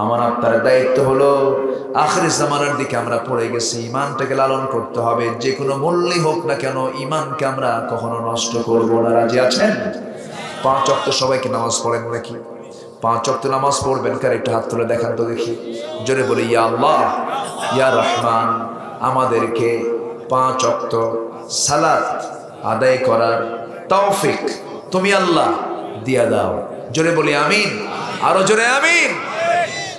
S1: আমার আপনার দায়িত্ব হলো, আখির জামানার দিকে আমরা পড়ে গেছি, ঈমানটাকে লালন করতে হবে। যে কোনো মূল্যে হোক না কেন, ঈমানকে আমরা কখনো নষ্ট করব না। রাজি আছেন? 5 ওয়াক্ত সবাইকে নামাজ পড়েন নাকি? 5 ওয়াক্ত নামাজ পড়বেন কার? একটু হাত তুলে দেখান তো দেখি। জোরে বলি, ইয়া আল্লাহ ইয়া রহমান, আমাদেরকে 5 ওয়াক্ত সালাত আদায় করার তৌফিক তুমি আল্লাহ দিয়া দাও। জোরে বলি আমিন, আরো জোরে আমিন।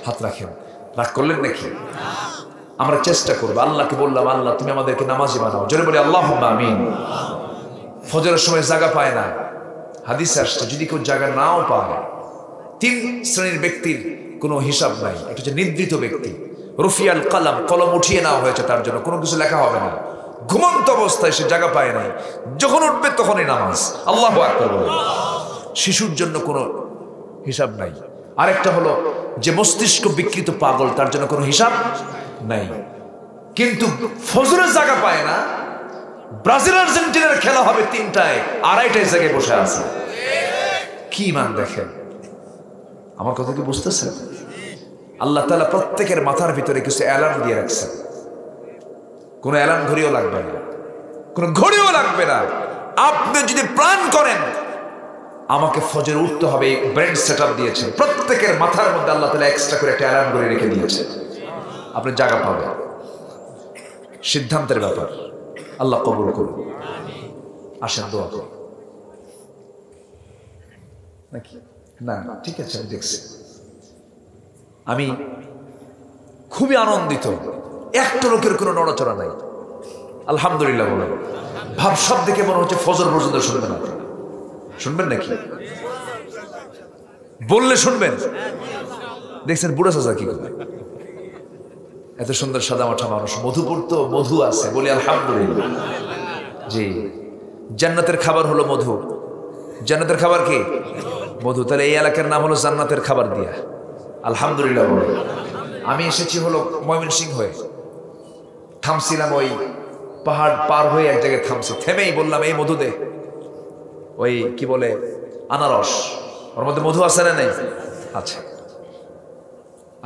S1: হাত রাখেন, রাগ করলেন নাকি? আমরা চেষ্টা করবো। আল্লাহকে বললাম, আল্লাহ তুমি আমাদেরকে নামাজি বানাও। জোরে বলি আল্লাহুম্মা আমিন। ফজরের সময় জায়গা পায় না, হাদিসে আসছে যদি কেউ জায়গা নাও পায়, 3 শ্রেণীর ব্যক্তির কোনো হিসাব নাই। এটা হচ্ছে নিদ্রিত ব্যক্তি। রুফিয়াল কালাম, কলম উঠিয়ে নেওয়া হয়েছে তার জন্য, কোনো কিছু লেখা হবে না। ঘুমন্ত অবস্থায় সে জায়গা পায় নাই, যখন উঠবে তখনই নামাজ। আল্লাহু আকবার বলে। শিশুর জন্য কোনো হিসাব নাই। আরেকটা হলো যে মস্তিষ্ক বিকৃত পাগল, তার জন্য কোনো হিসাব নাই। কিন্তু ফজরের জায়গা পায় না, ব্রাজিল আর্জেন্টিনার খেলা হবে 3টায়, 2:30টায় জায়গায় বসে আছে। কি মান দেখেন, আমার কথা কি বুঝতেছেন? আল্লাহ তাআলা প্রত্যেকের মাথার ভিতরে কিছু অ্যালার্ম দিয়ে রাখছেন। কোনো অ্যালার্ম ঘড়িও লাগবে না, কোনো ঘড়িও লাগবে না। আপনি যদি প্ল্যান করেন আমাকে ফজর উঠতে হবে, ব্রেন সেটআপ দিয়েছেন, প্রত্যেকের মাথার মধ্যে আল্লাহ তাআলা এক্সট্রা করে একটা অ্যালার্ম ঘড়ি রেখে দিয়েছেন। আপনি জায়গা পাবেন। সিদ্ধান্তের ব্যাপার। আল্লাহ কবুল করুন। আসেন দোয়া করুন। নাকি না? ঠিক আছে, আমি দেখছি। আমি খুবই আনন্দিত, একটা লোকের কোনো নড়াচড়া নাই। আলহামদুলিল্লাহ বলেন। ভাব সব দেখে মনে হচ্ছে ফজর পর্যন্ত শুনবেন। আপনি শুনবেন নাকি? বললে শুনবেন। দেখছেন বুড়া চাচা কি করে, এত সুন্দর সাদা মাঠা মানুষ, মধুপুর তো মধু আছে, বলি আলহামদুলিল্লাহ। জি, জান্নাতের খাবার হলো মধু। জান্নাতের খাবার কি? মধু। তাহলে এই এলাকার নাম হলো জান্নাতের খাবার দিয়া। আলহামদুলিল্লাহ বলে। আমি এসেছি হলো ময়মনসিংহ হয়ে, থামছিলাম ওই পাহাড় পার হয়ে এক জায়গায় থামছি, থেমেই বললাম এই মধু দে। ওই কি বলে আনারস, ওর মধ্যে মধু আছে না নাই? আচ্ছা।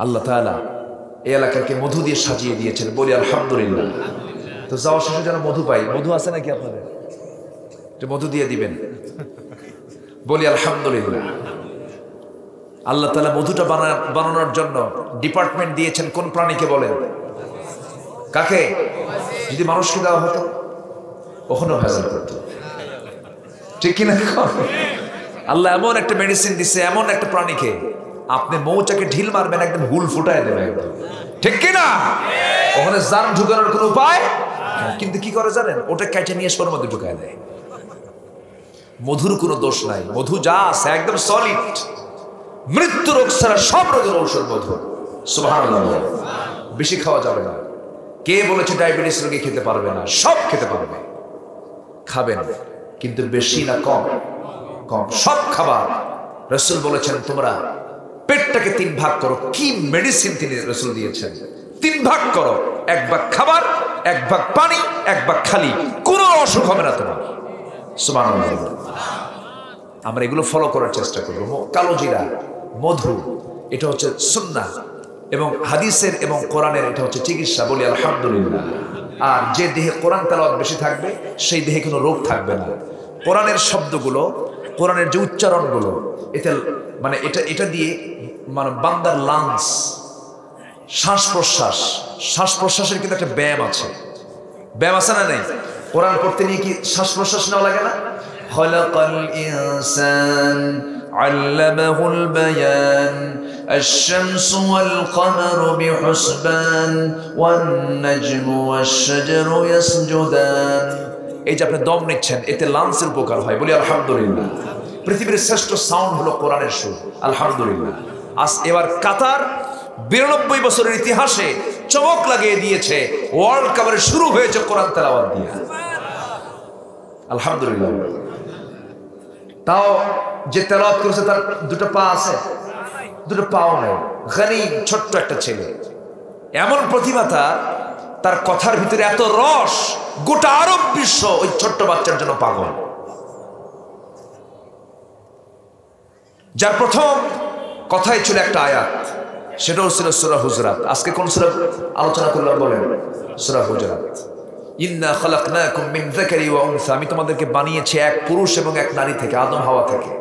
S1: আল্লাহ তাআলা এই এলাকাকে মধু দিয়ে সাজিয়ে দিয়েছেন, বলি আলহামদুলিল্লাহ। তো যাওয়ার শেষে যেন মধু পাই। মধু আছে নাকি আপনাদের? মধু দিয়ে দিবেন, বলি আলহামদুলিল্লাহ। আল্লাহ তাআলা মধুটা বানানোর জন্য ডিপার্টমেন্ট দিয়েছেন কোন প্রাণীকে বলেন? কাকে? যদি মানুষকে দেওয়া হতো ওখানেও ভেজাল করতো, ঠিক কিনা? আল্লাহ এমন একটা মেডিসিন দিচ্ছে, এমন একটা প্রাণীকে, আপনি মৌচাকে ঢিল মারবেন একদম হুল ফুটায় দেবে, ঠিক কিনা? ওখানে জান ঢুকানোর কোনো উপায়, কিন্তু কি করে জানেন? ওটা কেটে নিয়ে সোর মধ্যে ঢুকায় দেয়। মধুর কোনো দোষ নাই, মধু যা আছে একদম সলিড। মৃত্যু রোগ ছাড়া সব রোগের ঔষধ মধু। সুবহানাল্লাহ। বেশি খাওয়া যাবে না। কে বলেছে ডায়াবেটিস রোগী খেতে পারবে না? সব খেতে পারবে, খাবেন, কিন্তু বেশি না, কম কম। সব খাবার রাসূল বলেছেন তোমরা পেটটাকে 3 ভাগ করো। কি মেডিসিন তিনি রাসূল দিয়েছেন! 3 ভাগ করো, 1 ভাগ খাবার, 1 ভাগ পানি, 1 ভাগ খালি। কোনো অসুখ হবে না তোমার। সুবহানাল্লাহ। আমরা এগুলো ফলো করার চেষ্টা করব। কালো জিরা, মধু, এটা হচ্ছে সুন্নাহ এবং হাদিসের এবং কোরআনের, এটা হচ্ছে চিকিৎসা, বলি আলহামদুলিল্লাহ। আর যে দেহে কোরআন তেলাওয়াত বেশি থাকবে সেই দেহে কোনো রোগ থাকবে না। কোরআনের শব্দগুলো, কোরআনের যে উচ্চারণগুলো, এতে মানে এটা দিয়ে মানে বান্দার লাংস, শ্বাস প্রশ্বাস, শ্বাস প্রশ্বাসের কিন্তু একটা ব্যায়াম আছে। ব্যায়াম আছে না নেই? কোরআন পড়তে নিয়ে কি শ্বাস প্রশ্বাস নেওয়া লাগে না? খলাকাল ইনসান আল্লামাহুল বায়ান আশ-শামসু ওয়াল কমারু বিহুসবান ওয়ান নাজমু ওয়াশ-শাজারু ইয়াসজুদান। এই যে আপনি দম নিচ্ছেন, এতে লাংসের উপকার হয়, বলি আলহামদুলিল্লাহ। পৃথিবীর শ্রেষ্ঠ সাউন্ড হলো কোরআনের সুর, আলহামদুলিল্লাহ। আজ এবার কাতার 92 বছরের ইতিহাসে চমক লাগিয়ে দিয়েছে। ওয়ার্ল্ড কাপের শুরু হয়েছে কোরআন তেলাওয়াত দিয়ে, আলহামদুলিল্লাহ। তাও যে তেলাওয়াত করেছে তার 2টা পা আছে, 2টা পাও নেই। গনিম ছোট্ট একটা ছেলে, এমন প্রতিভা তার কথার ভিতরে এত রস, গোটা আরব বিশ্ব ওই ছোট্ট বাচ্চার জন্য পাগল। যার প্রথম কথাই ছিল একটা আয়াত, সেটাও ছিল সূরা হুজরাত। আজকে কোন সূরা আলোচনা করলাম বলেন? সূরা হুজরাত। ইন্না খালাকনাকুম মিন যাকারি ওয়া উনসা, আমি তোমাদেরকে বানিয়েছি এক পুরুষ এবং এক নারী থেকে, আদম হাওয়া থেকে।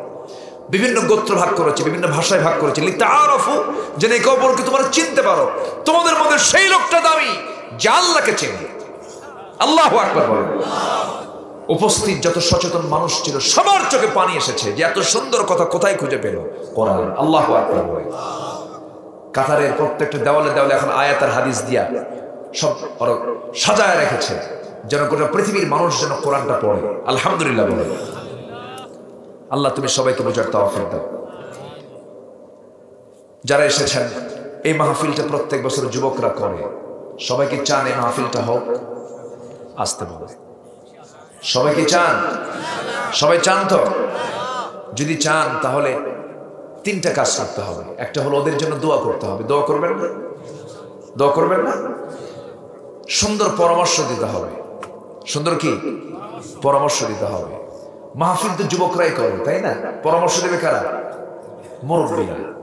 S1: বিভিন্ন গোত্র ভাগ করেছি, বিভিন্ন ভাষায় ভাগ করেছি। লিতাআরাফু, যেন একে অপরকে তোমরা চিনতে পারো। তোমাদের মধ্যে সেই লোকটা দামি যে আল্লাহকে চেনে। আল্লাহু আকবার বলেন। উপস্থিত যত সচেতন মানুষ ছিল সবার চোখে পানি এসেছে যে এত সুন্দর কথা কোথায় খুঁজে পেল? কোরআন। আল্লাহু আকবার বলেন। কাতারের প্রত্যেকটা দেওয়ালে দেওয়ালে এখন আয়াত আর হাদিস দিয়া সব সাজায় রেখেছে, যেন গোটা পৃথিবীর মানুষ যেন কোরআনটা পড়ে। আলহামদুলিল্লাহ বলে। আল্লাহ তুমি সবাইকে বোঝার তৌফিক দাও। যারা এসেছেন এই মাহফিলটা প্রত্যেক বছর যুবকরা করে। সবাই কি চান এই মাহফিলটা হোক? আসতে বলে সবাই কি চান? সবাই চান তো? যদি চান তাহলে তিনটা কাজ করতে হবে। একটা হলো ওদের জন্য দোয়া করতে হবে। দোয়া করবেন না? দোয়া করবেন না? সুন্দর পরামর্শ দিতে হবে। সুন্দর কি পরামর্শ দিতে হবে। মাহফিল তো যুবকরাই করে, তাই না? পরামর্শ দেবে কারা? মুরব্বীরা।